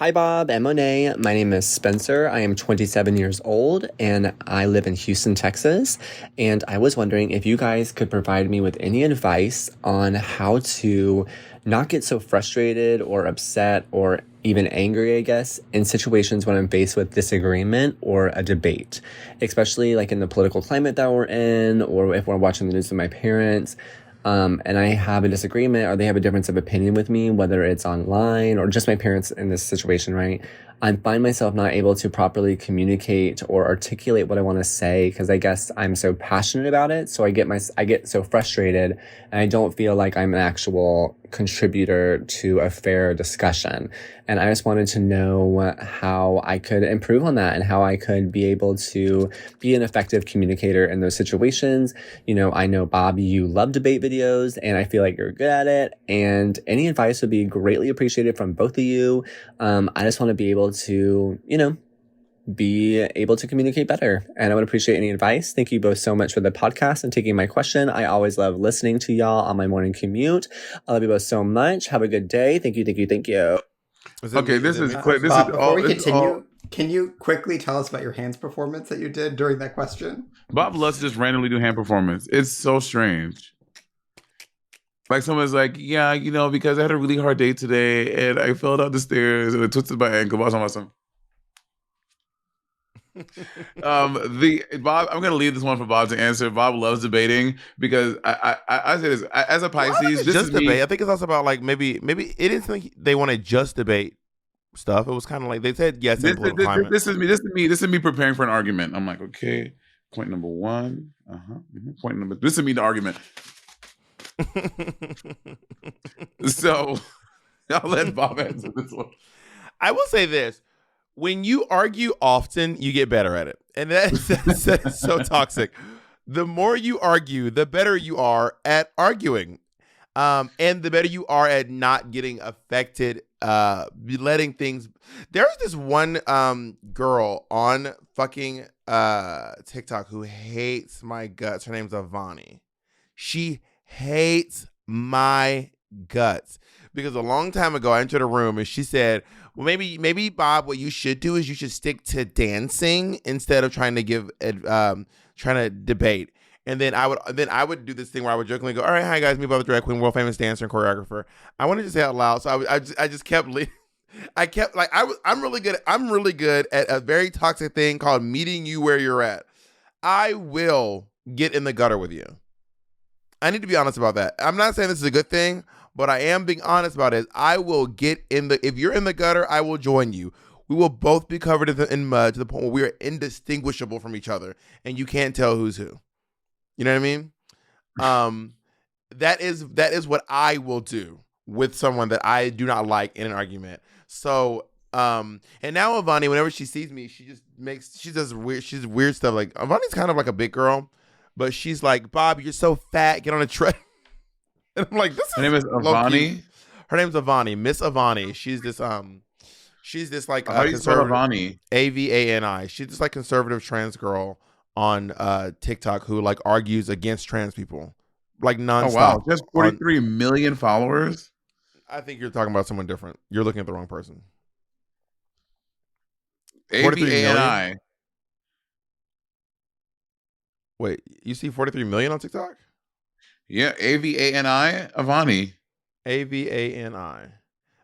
Hi, Bob and Monet. My name is Spencer. I am 27 years old, and I live in Houston, Texas. And I was wondering if you guys could provide me with any advice on how to not get so frustrated or upset or even angry, I guess, in situations when I'm faced with disagreement or a debate, especially like in the political climate that we're in, or if we're watching the news with my parents. And I have a disagreement or they have a difference of opinion with me, whether it's online or just my parents in this situation, right? I find myself not able to properly communicate or articulate what I want to say because I guess I'm so passionate about it. So I get so frustrated and I don't feel like I'm an actual contributor to a fair discussion. And I just wanted to know how I could improve on that and how I could be able to be an effective communicator in those situations. You know, I know, Bob, you love debate videos and I feel like you're good at it. And any advice would be greatly appreciated from both of you. I just want to be able to, be able to communicate better. And I would appreciate any advice. Thank you both so much for the podcast and taking my question. I always love listening to y'all on my morning commute. I love you both so much. Have a good day. Thank you. Okay, this is Bob, before all. we This is continue, all. can you quickly tell us about your hands performance that you did during that question? Bob loves to just randomly do hand performance. It's so strange. Like someone's like, yeah, because I had a really hard day today and I fell down the stairs and I twisted my ankle. Bob's awesome. The Bob, I'm gonna leave this one for Bob to answer. Bob loves debating because I say this as a Pisces. This just is debate. me. I think it's also about like maybe it isn't like they want to just debate stuff. It was kind of like they said yes in political climate. This is me preparing for an argument. I'm like, okay, point number one. Point number. This is me the argument. So I'll let Bob answer this one. I will say this. When you argue often, you get better at it. And that's so toxic. The more you argue, the better you are at arguing. And the better you are at not getting affected, letting things. There's this one girl on fucking TikTok who hates my guts. Her name's Avani. She hates my guts. Because a long time ago, I entered a room and she said, well, maybe Bob, what you should do is you should stick to dancing instead of trying to debate. And then I would do this thing where I would jokingly go, all right, hi guys, me Bob the drag queen, world famous dancer and choreographer. I wanted to say out loud, so I just kept I'm really good at a very toxic thing called meeting you where you're at. I will get in the gutter with you. I need to be honest about that. I'm not saying this is a good thing, but I am being honest about it. I will get if you're in the gutter, I will join you. We will both be covered in mud to the point where we are indistinguishable from each other and you can't tell who's who. You know what I mean? That is what I will do with someone that I do not like in an argument. So, and now Avani, whenever she sees me, she does weird stuff. Like Avani's kind of like a big girl, but she's like, Bob, you're so fat, get on a tread. And I'm like, Her name is Avani. Her name's Avani, Miss Avani. She's this like how do you spell Avani? Avani. She's this like conservative trans girl on TikTok who like argues against trans people, like nonstop. Oh wow, just 43 million followers. I think you're talking about someone different. You're looking at the wrong person. Avani. Wait, you see 43 million on TikTok? Yeah, Avani. Avani. Avani.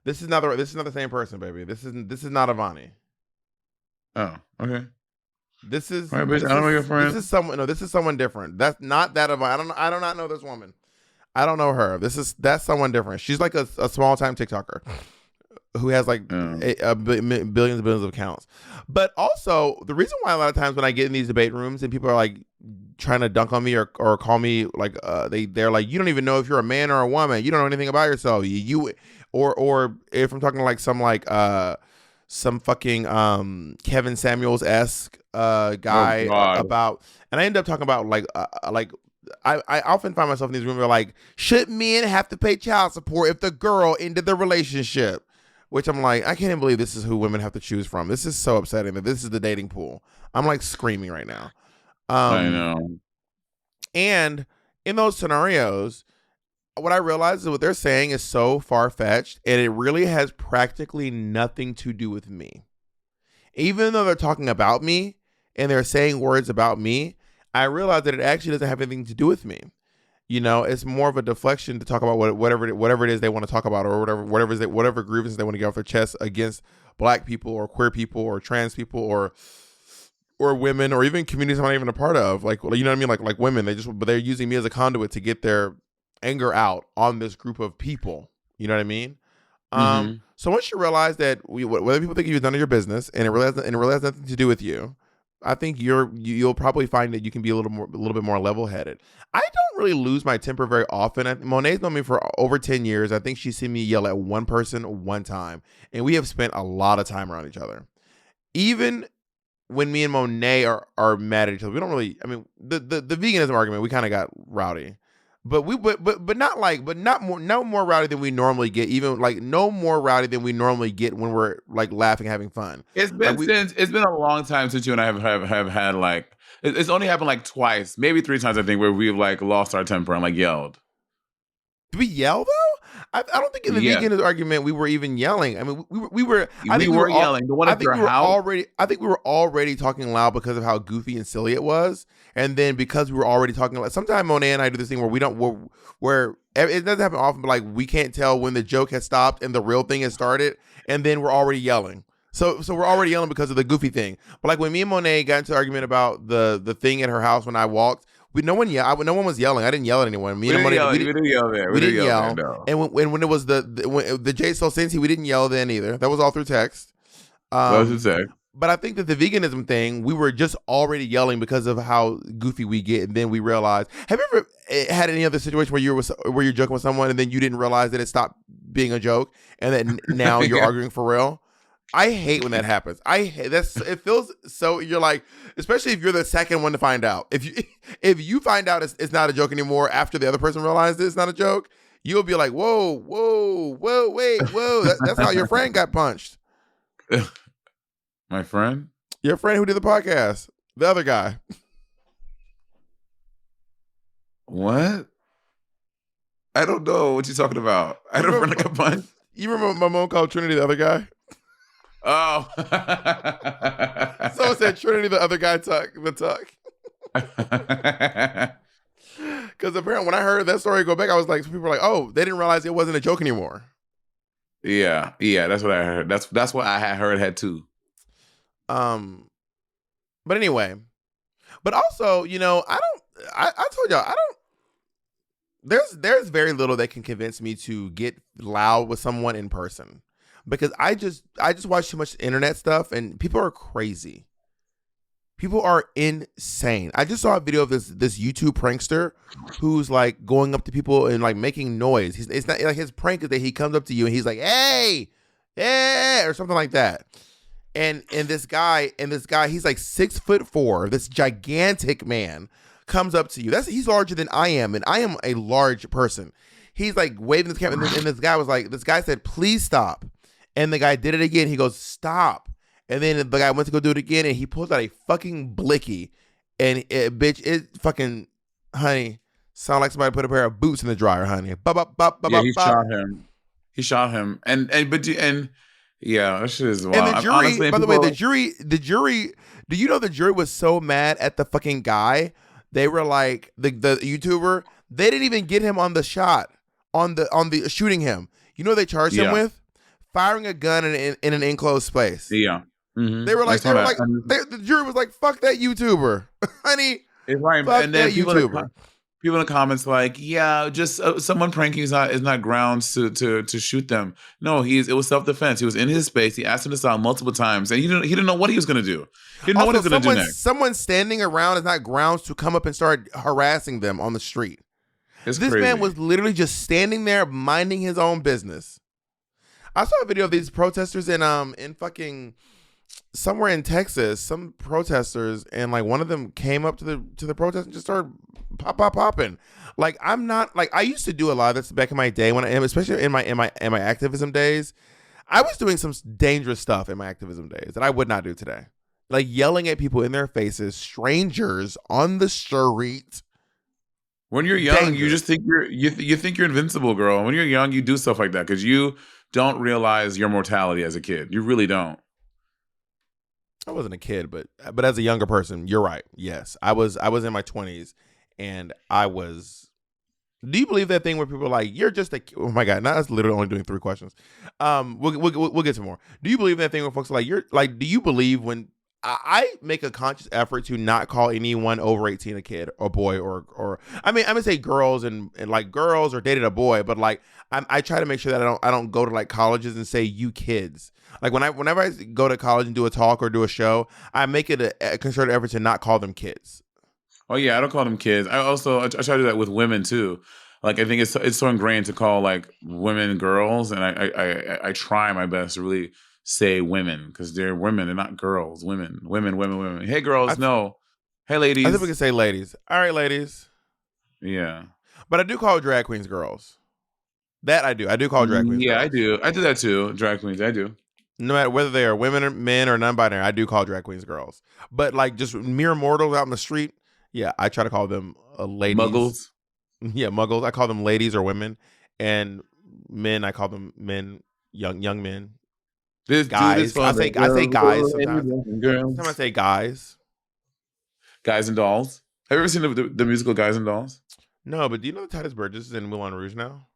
This is not the same person, baby. This is not Avani. Oh, okay. This is. All right, bitch, I don't know your friend. This is someone. No, this is someone different. That's not that Avani. I do not know this woman. I don't know her. That's someone different. She's like a small time TikToker who has like billions and billions of accounts. But also the reason why a lot of times when I get in these debate rooms and people are like trying to dunk on me or call me like they're like, you don't even know if you're a man or a woman. You don't know anything about yourself. Or if I'm talking like some fucking Kevin Samuels-esque guy about, and I end up talking about like I often find myself in these rooms where like, should men have to pay child support if the girl ended the relationship? Which I'm like, I can't even believe this is who women have to choose from. This is so upsetting that this is the dating pool. I'm like screaming right now. I know. And in those scenarios, what I realized is what they're saying is so far-fetched, and it really has practically nothing to do with me. Even though they're talking about me and they're saying words about me, I realize that it actually doesn't have anything to do with me. You know, it's more of a deflection to talk about whatever it is they want to talk about, or whatever grievances they want to get off their chest against Black people or queer people or trans people or women or even communities I'm not even a part of. Like, you know what I mean? Like women, but they're using me as a conduit to get their anger out on this group of people. You know what I mean? So once you realize that whether people think you've done your business and it really has nothing to do with you, I think you'll probably find that you can be a little bit more level-headed. I don't really lose my temper very often. Monet's known me for over 10 years. I think she's seen me yell at one person one time, and we have spent a lot of time around each other. Even when me and Monet are mad at each other, we don't really. I mean, the veganism argument, we kind of got rowdy. But not more rowdy than we normally get. Even like no more rowdy than we normally get when we're like laughing, having fun. It's been a long time since you and I have had like it's only happened like twice, maybe 3 times I think, where we've like lost our temper and like yelled. Did we yell though? I don't think in the veganism argument we were even yelling. I mean, we were yelling. The one at your house. I think we were already talking loud because of how goofy and silly it was, and then because we were already talking loud. Sometimes Monet and I do this thing where it doesn't happen often, but like we can't tell when the joke has stopped and the real thing has started, and then we're already yelling. So we're already yelling because of the goofy thing. But like when me and Monet got into an argument about the thing at her house when I walked. No one was yelling. I didn't yell at anyone. We didn't yell there. No. And when it was the Jay So Cincy, we didn't yell then either. That was all through text. That was text. But I think that the veganism thing, we were just already yelling because of how goofy we get, and then we realized. Have you ever had any other situation where you're joking with someone and then you didn't realize that it stopped being a joke, and then now you're arguing for real? I hate when that happens. It feels so. You're like, especially if you're the second one to find out. If you find out it's not a joke anymore after the other person realized it's not a joke, you'll be like, whoa, wait. That's how your friend got punched. My friend? Your friend who did the podcast, the other guy. What? I don't know what you're talking about. I don't remember got punched. You remember my mom called Trinity the other guy? Oh. Someone said Trinity, the other guy, tuck. Because apparently when I heard that story go back, I was like, some people were like, oh, they didn't realize it wasn't a joke anymore. Yeah, that's what I heard. That's what I had heard too. But anyway, but also, you know, I told y'all, there's very little that can convince me to get loud with someone in person. Because I just watch too much internet stuff, and people are crazy. People are insane. I just saw a video of this YouTube prankster who's like going up to people and like making noise. It's not like his prank is that he comes up to you and he's like, hey, or something like that. And this guy, he's like 6'4", this gigantic man comes up to you. He's larger than I am, and I am a large person. He's like waving this camera, and this guy said, please stop. And the guy did it again. He goes, stop. And then the guy went to go do it again, and he pulls out a fucking blicky. And it fucking, honey, sound like somebody put a pair of boots in the dryer, honey. He shot him. And yeah, that shit is wild. And the jury, honestly, by the way, the jury, do you know the jury was so mad at the fucking guy? They were like, the YouTuber, they didn't even get him on the shot, on the shooting him. You know what they charged him with? Firing a gun in an enclosed space. Yeah. Mm-hmm. The jury was like, fuck that YouTuber. Honey, it's right. Fuck and then that YouTuber. People in the comments like, yeah, just someone pranking is not grounds to shoot them. No, it was self-defense. He was in his space. He asked him to stop multiple times, and he didn't know what he was going to do. He didn't know what he was going to do next. Someone standing around is not grounds to come up and start harassing them on the street. This crazy. Man was literally just standing there minding his own business. I saw a video of these protesters in fucking somewhere in Texas, some protesters, and like one of them came up to the protest and just started popping. Like, I'm not like, I used to do a lot of this back in my day especially in my activism days. I was doing some dangerous stuff in my activism days that I would not do today. Like yelling at people in their faces, strangers on the street. When you're young, you Dangerous. just think you think you're invincible, girl. When you're young, you do stuff like that because you don't realize your mortality as a kid. You really don't. I wasn't a kid, but as a younger person, you're right. Yes, I was in my 20s, and I was. Do you believe that thing where people are like, "You're just a"? Oh my god! Now that's literally only doing 3 questions. We'll get to more. Do you believe that thing where folks are like, "You're like"? Do you believe when I make a conscious effort to not call anyone over 18 a kid or boy or I mean I'm gonna say girls and like girls or dated a boy, but like I try to make sure that I don't go to like colleges and say you kids. Like whenever I go to college and do a talk or do a show, I make it a concerted effort to not call them kids. Oh yeah, I don't call them kids. I try to do that with women too. Like I think it's so ingrained to call like women girls, and I try my best to really say women because they're women, they're not girls. Women. Hey girls, no. Hey ladies. I think we can say ladies. All right, ladies. Yeah, but I do call drag queens girls. That I do. I do call drag queens. Yeah, girls. I do. I do that too. Drag queens, I do. No matter whether they are women or men or non-binary, I do call drag queens girls. But like just mere mortals out in the street, yeah, I try to call them ladies. Muggles. Yeah, muggles. I call them ladies or women, and men I call them men, young men. Guys. I say guys sometimes. Sometimes I say guys. Guys and Dolls. Have you ever seen the musical Guys and Dolls? No, but do you know that Titus Burgess is in Moulin Rouge now?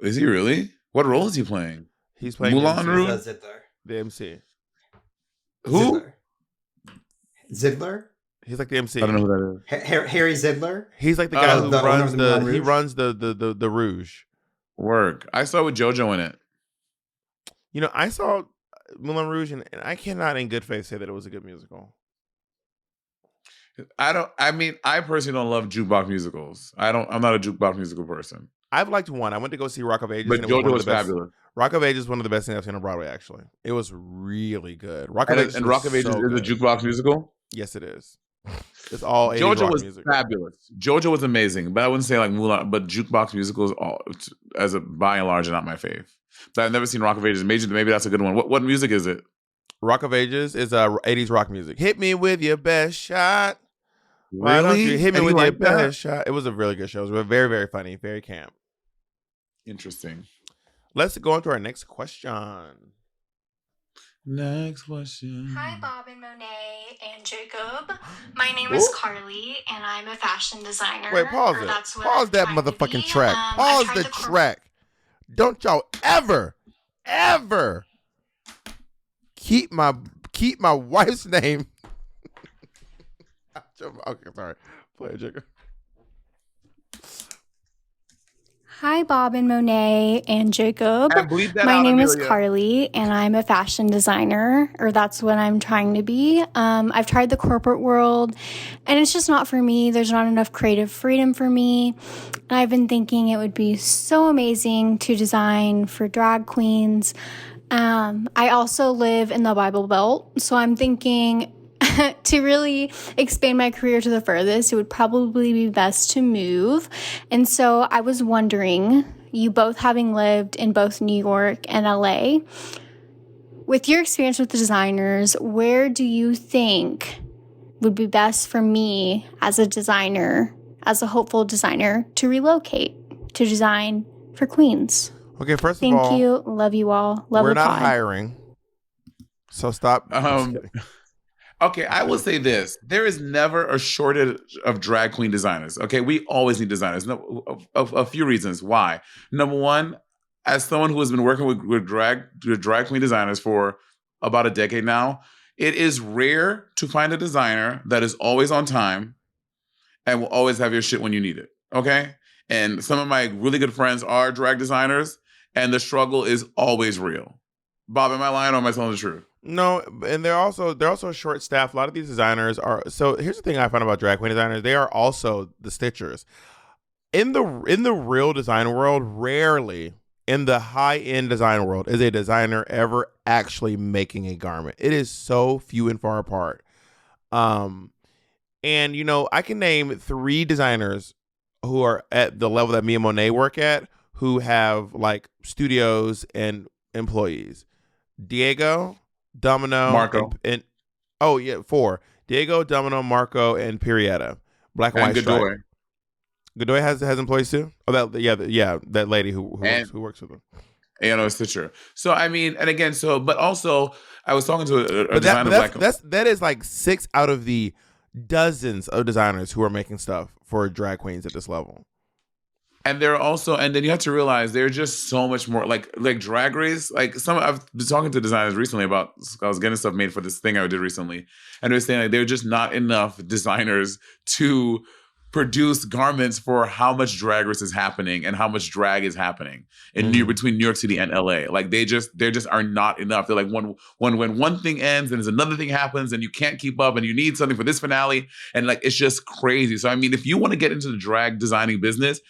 Is he really? What role is he playing? He's playing Moulin Rouge. Zidler. The MC. Who? Zidler? He's like the MC. I don't know who that is. Harry Zidler? He's like the guy who runs he runs the Rouge. Work. I saw with JoJo in it. You know, I saw Moulin Rouge, and I cannot in good faith say that it was a good musical. I personally don't love jukebox musicals. I'm not a jukebox musical person. I've liked one. I went to go see Rock of Ages. But JoJo was fabulous. Rock of Ages is one of the best things I've seen on Broadway, actually. It was really good. Rock of Ages is a jukebox musical? Yes, it is. It's all 80s JoJo rock was music. fabulous. JoJo was amazing, but I wouldn't say like Mulan. But jukebox musicals, by and large, are not my fave. But I've never seen Rock of Ages. Maybe that's a good one. What music is it? Rock of Ages is 80s rock music. Hit me with your best shot. Really? Why don't you hit me with your that? best shot? It was a really good show. It was very, very funny, very camp. Interesting. Let's go on to our next question. Next question. Hi, Bob and Monet and Jacob. My name is Carly, and I'm a fashion designer. Wait, pause it. Pause that motherfucking track. Pause the track. Don't y'all ever keep my wife's name. Okay, sorry. Play it, Jacob. Hi, Bob and Monet and Jacob. My name is Carly, and I'm a fashion designer, or that's what I'm trying to be. I've tried the corporate world, and it's just not for me. There's not enough creative freedom for me. And I've been thinking it would be so amazing to design for drag queens. I also live in the Bible Belt, so I'm thinking to really expand my career to the furthest, it would probably be best to move. And so I was wondering, you both having lived in both New York and LA, with your experience with the designers, where do you think would be best for me as a designer, as a hopeful designer, to relocate to design for queens? Okay, first of all, thank you. Love you all. Love we're the not pod. hiring, so stop. Okay, I will say this. There is never a shortage of drag queen designers. Okay, we always need designers. A few reasons why. Number one, as someone who has been working with drag queen designers for about a decade now, it is rare to find a designer that is always on time and will always have your shit when you need it. Okay? And some of my really good friends are drag designers, and the struggle is always real. Bob, am I lying or am I telling the truth? No, and they're also short staffed. A lot of these designers are. So here's the thing I found about drag queen designers: they are also the stitchers. In the real design world, rarely in the high end design world is a designer ever actually making a garment. It is so few and far apart. And you know, I can name 3 designers who are at the level that me and Monet work at, who have like studios and employees. Diego, Domino, Marco, and 4. Diego, Domino, Marco, and Pirietta. Black and White Stripe. Godoy has employees too. Oh, that lady who works with them. It's true. So I mean, and again, but also I was talking to a designer. That is like 6 out of the dozens of designers who are making stuff for drag queens at this level. And then you have to realize they're just so much more like Drag Race. Like I've been talking to designers recently about, I was getting stuff made for this thing I did recently, and they were saying like there are just not enough designers to produce garments for how much Drag Race is happening and how much drag is happening between New York City and LA. Like there just are not enough. They're like when one thing ends and there's another thing happens and you can't keep up and you need something for this finale, and like it's just crazy. So I mean, if you want to get into the drag designing business,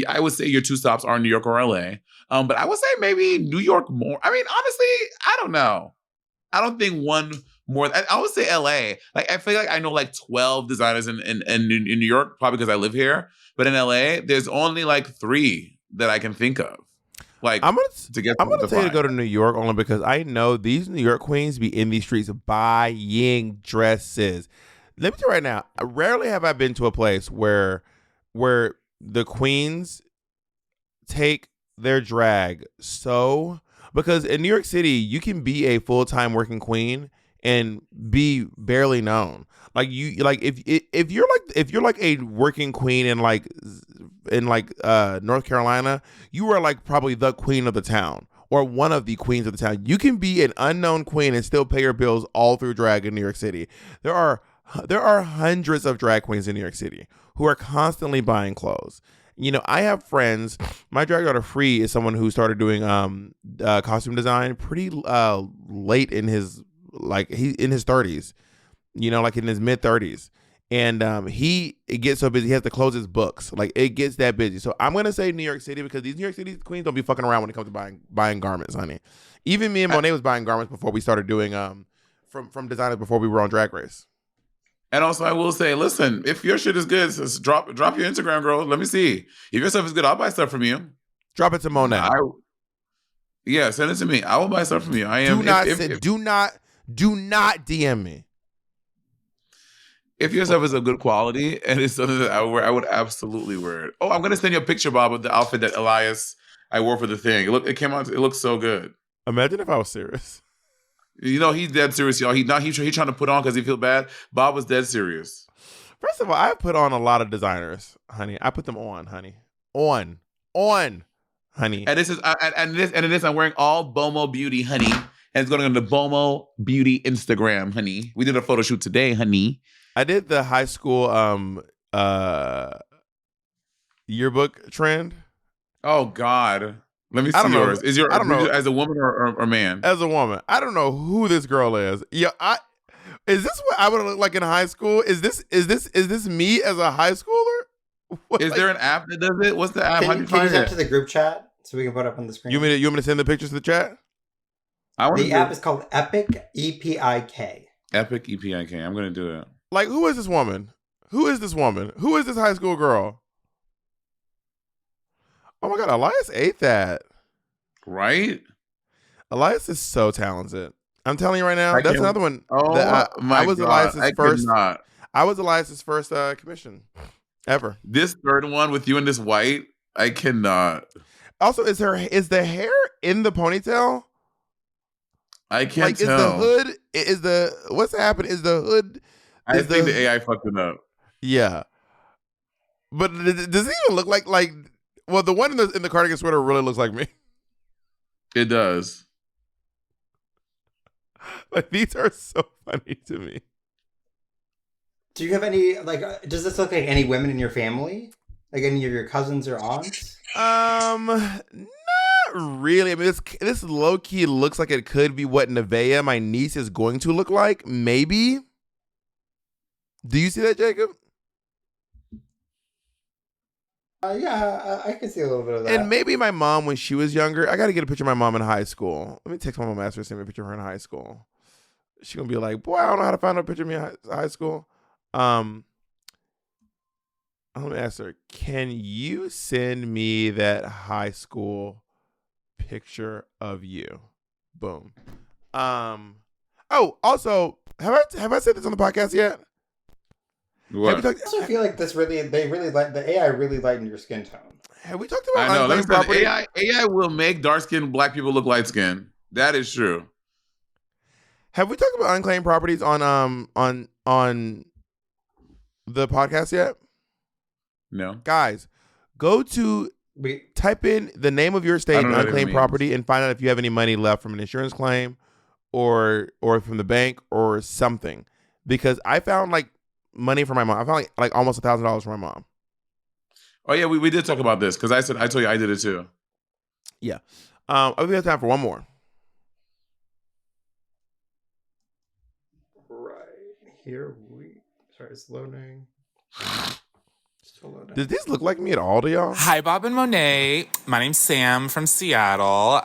I would say your 2 stops are New York or LA. But I would say maybe New York more. I mean, honestly, I don't know. I don't think one more. I would say LA. Like I feel like I know like 12 designers in New York, probably because I live here. But in LA, there's only like 3 that I can think of. Like I'm gonna tell you to go to New York only because I know these New York queens be in these streets buying dresses. Let me tell you right now, rarely have I been to a place where the queens take their drag because in New York City you can be a full-time working queen and be barely known. Like if you're like a working queen in North Carolina, you are like probably the queen of the town or one of the queens of the town. You can be an unknown queen and still pay your bills all through drag in New York City. There are hundreds of drag queens in New York City who are constantly buying clothes. You know, I have friends. My drag daughter Free is someone who started doing costume design pretty late in his in his 30s. You know, like in his mid 30s, and it gets so busy he has to close his books. Like it gets that busy. So I'm gonna say New York City because these New York City queens don't be fucking around when it comes to buying garments, honey. Even me and Monet was buying garments before we started doing from designers before we were on Drag Race. And also, I will say, listen, if your shit is good, just drop your Instagram, girl. Let me see. If your stuff is good, I'll buy stuff from you. Drop it to Monet. Send it to me. I will buy stuff from you. Do not DM me. If your stuff is of good quality and it's something that I would wear, I would absolutely wear it. Oh, I'm gonna send you a picture, Bob, of the outfit that I wore for the thing. It came out. It looks so good. Imagine if I was serious. You know, he's dead serious, y'all. He's trying to put on because he feel bad. Bob was dead serious. First of all, I put on a lot of designers, honey. I put them on, honey. On, honey. And I'm wearing all Bomo Beauty, honey. And it's going on the Bomo Beauty Instagram, honey. We did a photo shoot today, honey. I did the high school yearbook trend. Oh God. Let me see yours. I don't know. As a woman or man? As a woman. I don't know who this girl is. Yeah, is this what I would look like in high school? Is this me as a high schooler? Is there an app that does it? What's the app? Can you send it to the group chat so we can put it up on the screen? You want me to send the pictures to the chat? The app is called Epic EPIK. Epic EPIK. I'm gonna do it. Like, who is this woman? Who is this high school girl? Oh my God, Elias ate that. Right? Elias is so talented. I'm telling you right now, that's another one. Oh my God. I was Elias's first commission ever. This third one with you in this white, I cannot. Also, is the hair in the ponytail? I can't tell. What's happened? Is the hood? I think the AI fucked it up. Yeah. But does it even look like well, the one in the cardigan sweater really looks like me. It does. Like, these are so funny to me. Do you have any, does this look like any women in your family? Like any of your cousins or aunts? Not really. I mean, this low key looks like it could be what Nevaeh, my niece, is going to look like. Maybe. Do you see that, Jacob? Yeah, I can see a little bit of that. And maybe my mom when she was younger. I got to get a picture of my mom in high school. Let me text my mom, ask her to send me a picture of her in high school. She's going to be like, boy, I don't know how to find a picture of me in high school. Let me ask her, can you send me that high school picture of you? Boom. Oh, also, have I said this on the podcast yet? What? I also feel like the AI really lightened your skin tone. Have we talked about I know. Let me unclaimed say, property? AI will make dark-skinned black people look light-skinned. That is true. Have we talked about unclaimed properties on the podcast yet? No. Guys, go to type in the name of your state and unclaimed property and find out if you have any money left from an insurance claim or from the bank or something. Because I found like money for my mom. I found like almost $1,000 for my mom. Oh yeah, we did talk about this because I told you I did it too. Yeah. I think we have time for one more. Right here sorry, it's loading. Still loading. Does this look like me at all to y'all? Hi, Bob and Monet. My name's Sam from Seattle.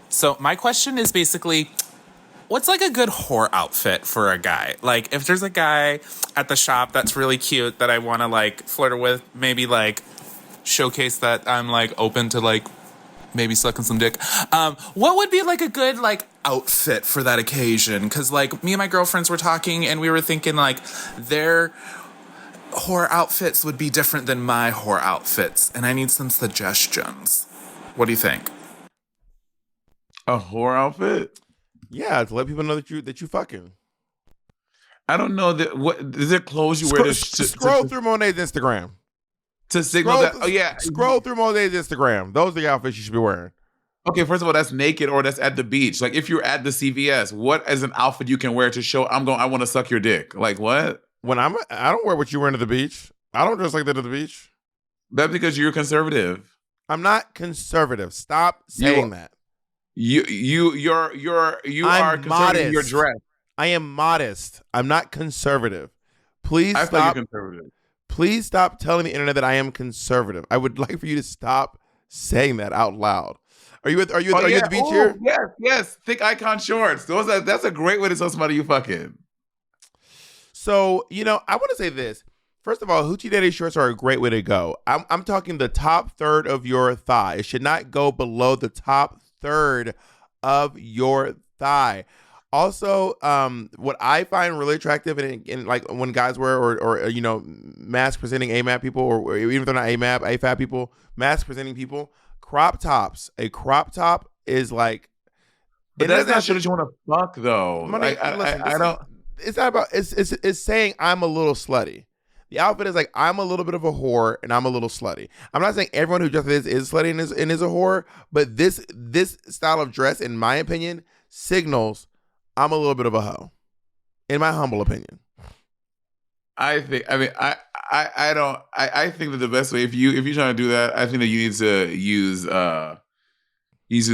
So my question is basically, what's like a good whore outfit for a guy? Like, if there's a guy at the shop that's really cute that I want to like flirt with, maybe like showcase that I'm like open to like maybe sucking some dick. What would be like a good like outfit for that occasion? Because like me and my girlfriends were talking and we were thinking like their whore outfits would be different than my whore outfits, and I need some suggestions. What do you think? A whore outfit? Yeah, to let people know that you fucking. I don't know that. What is there clothes you wear to scroll through Monet's Instagram to signal that? Oh yeah, scroll through Monet's Instagram. Those are the outfits you should be wearing. Okay, first of all, that's naked or that's at the beach. Like if you're at the CVS, what is an outfit you can wear to show I want to suck your dick? Like what? I don't wear what you're wearing to the beach. I don't dress like that at the beach. That's because you're conservative. I'm not conservative. Stop saying that. You are conservative in your dress. I am modest. I'm not conservative. Please I stop. thought you're conservative. Please stop telling the internet that I am conservative. I would like for you to stop saying that out loud. Are you at the beach here? Yes. Thick icon shorts. That's a great way to tell somebody you fucking. So, I want to say this. First of all, hoochie daddy shorts are a great way to go. I'm talking the top third of your thigh. It should not go below the top third of your thigh. Also, what I find really attractive in like when guys wear or mask presenting AMAP people or even if they're not AFAB people, mask presenting people, crop tops. A crop top is like. But that's not sure that you want to fuck though. I don't. It's not about. It's saying I'm a little slutty. The outfit is like I'm a little bit of a whore and I'm a little slutty. I'm not saying everyone who dresses is slutty and is a whore, but this style of dress, in my opinion, signals I'm a little bit of a hoe. In my humble opinion. I think that the best way if you're trying to do that, I think that you need to use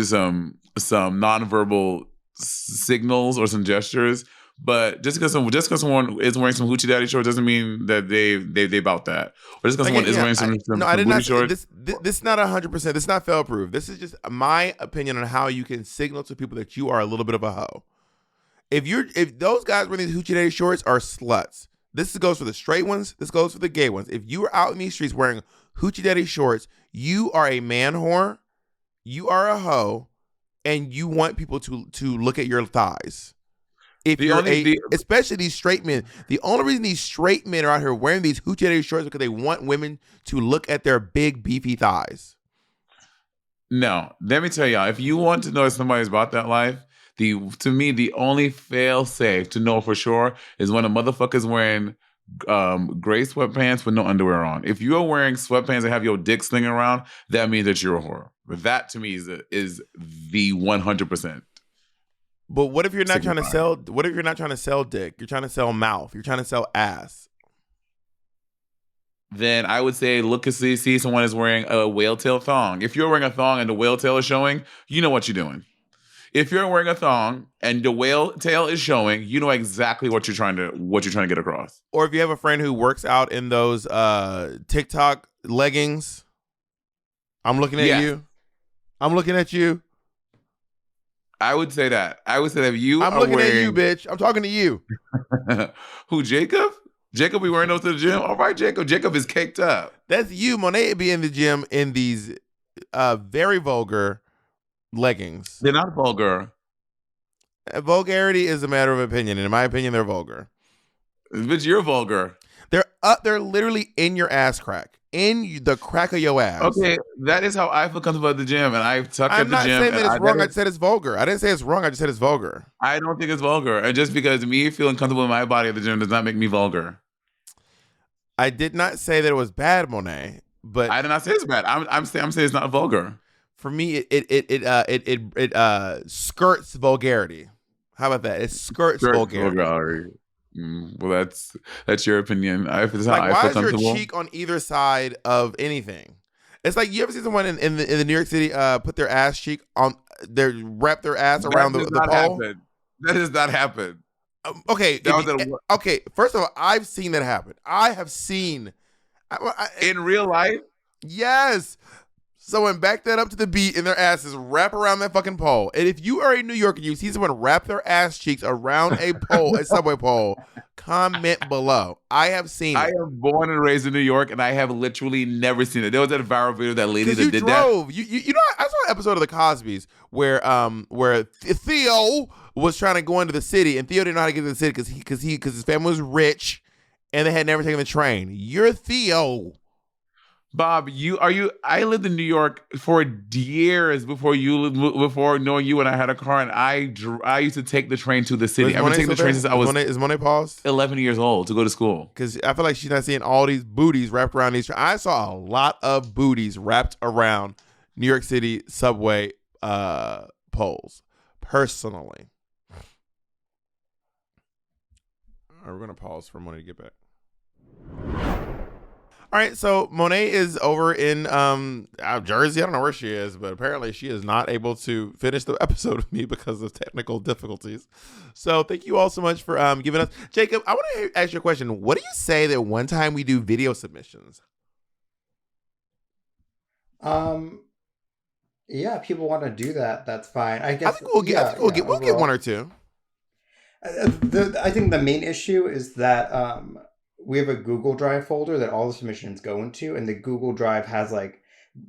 some nonverbal signals or some gestures. But just because someone is wearing some hoochie daddy shorts doesn't mean that they about that. Or just because someone is wearing some booty shorts. This is not 100%. This is not fail proof. This is just my opinion on how you can signal to people that you are a little bit of a hoe. If those guys wearing these hoochie daddy shorts are sluts, this goes for the straight ones. This goes for the gay ones. If you are out in these streets wearing hoochie daddy shorts, you are a man whore. You are a hoe, and you want people to look at your thighs. Especially these straight men. The only reason these straight men are out here wearing these hoochie daddy shorts is because they want women to look at their big beefy thighs. No, let me tell y'all. If you want to know if somebody's about that life, to me the only fail safe to know for sure is when a motherfucker's wearing gray sweatpants with no underwear on. If you are wearing sweatpants and have your dick slinging around, that means that you're a whore. But that to me is the 100%. But what if you're not trying to sell? What if you're not trying to sell dick? You're trying to sell mouth. You're trying to sell ass. Then I would say look and see someone is wearing a whale tail thong. If you're wearing a thong and the whale tail is showing, you know what you're doing. If you're wearing a thong and the whale tail is showing, you know exactly what you're trying to get across. Or if you have a friend who works out in those TikTok leggings, I'm looking at you. I'm looking at you. I would say that. If you I'm looking at you, bitch. I'm talking to you. Who, Jacob? Jacob be wearing those to the gym? All right, Jacob. Jacob is caked up. That's you. Monet be in the gym in these very vulgar leggings. They're not vulgar. Vulgarity is a matter of opinion. And in my opinion, they're vulgar. But you're vulgar. They're literally in your ass crack. In the crack of your ass. Okay, that is how I feel comfortable at the gym, and I tuck at I'm the not gym. saying that it's wrong. I I just said it's vulgar. I didn't say it's wrong. I just said it's vulgar. I don't think it's vulgar, and just because me feeling comfortable in my body at the gym does not make me vulgar. I did not say that it was bad, Monet, but I did not say it's bad. I'm saying it's not vulgar. for me, it skirts vulgarity. How about that? It skirts vulgarity. Well, that's your opinion. That's Like, how I why feel is your comfortable. cheek on either side of anything? It's like, you ever see someone in the New York City put their ass cheek on wrap their ass around the pole? That does not happen. Okay, okay. First of all, I've seen that happen. I have seen In real life. yes. Someone back that up to the beat and their asses wrap around that fucking pole. And if you are in New York and you see someone wrap their ass cheeks around a pole, a subway pole, comment below. I have seen it. I am born and raised in New York, and I have literally never seen it. There was that viral video of that lady that did drove. that. You know, I saw an episode of the Cosbys where Theo was trying to go into the city, and Theo didn't know how to get to the city because his family was rich, and they had never taken the train. You're Theo. Bob, I lived in New York for years before knowing you when I had a car, and I used to take the train to the city. I've been taking the train since I was is Monet paused? 11 years old to go to school. Because I feel like she's not seeing all these booties wrapped around these. I saw a lot of booties wrapped around New York City subway poles, personally. All right, we're going to pause for Monet to get back. All right, so Monet is over in Jersey. I don't know where she is, but apparently she is not able to finish the episode with me because of technical difficulties. So thank you all so much for giving us. Jacob, I want to ask you a question. What do you say that one time we do video submissions? Yeah, people want to do that. That's fine. I guess. I think we'll get one or two. I think the main issue is that we have a Google Drive folder that all the submissions go into, and the Google Drive has like,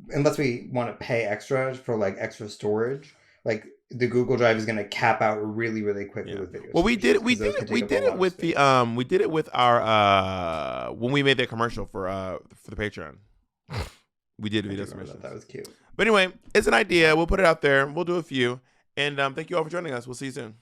unless we want to pay extra for like extra storage, like the Google Drive is going to cap out really, really quickly with videos. Well, we did it with our when we made that commercial for the Patreon. We did video submissions. That was cute. But anyway, it's an idea. We'll put it out there. We'll do a few. And thank you all for joining us. We'll see you soon.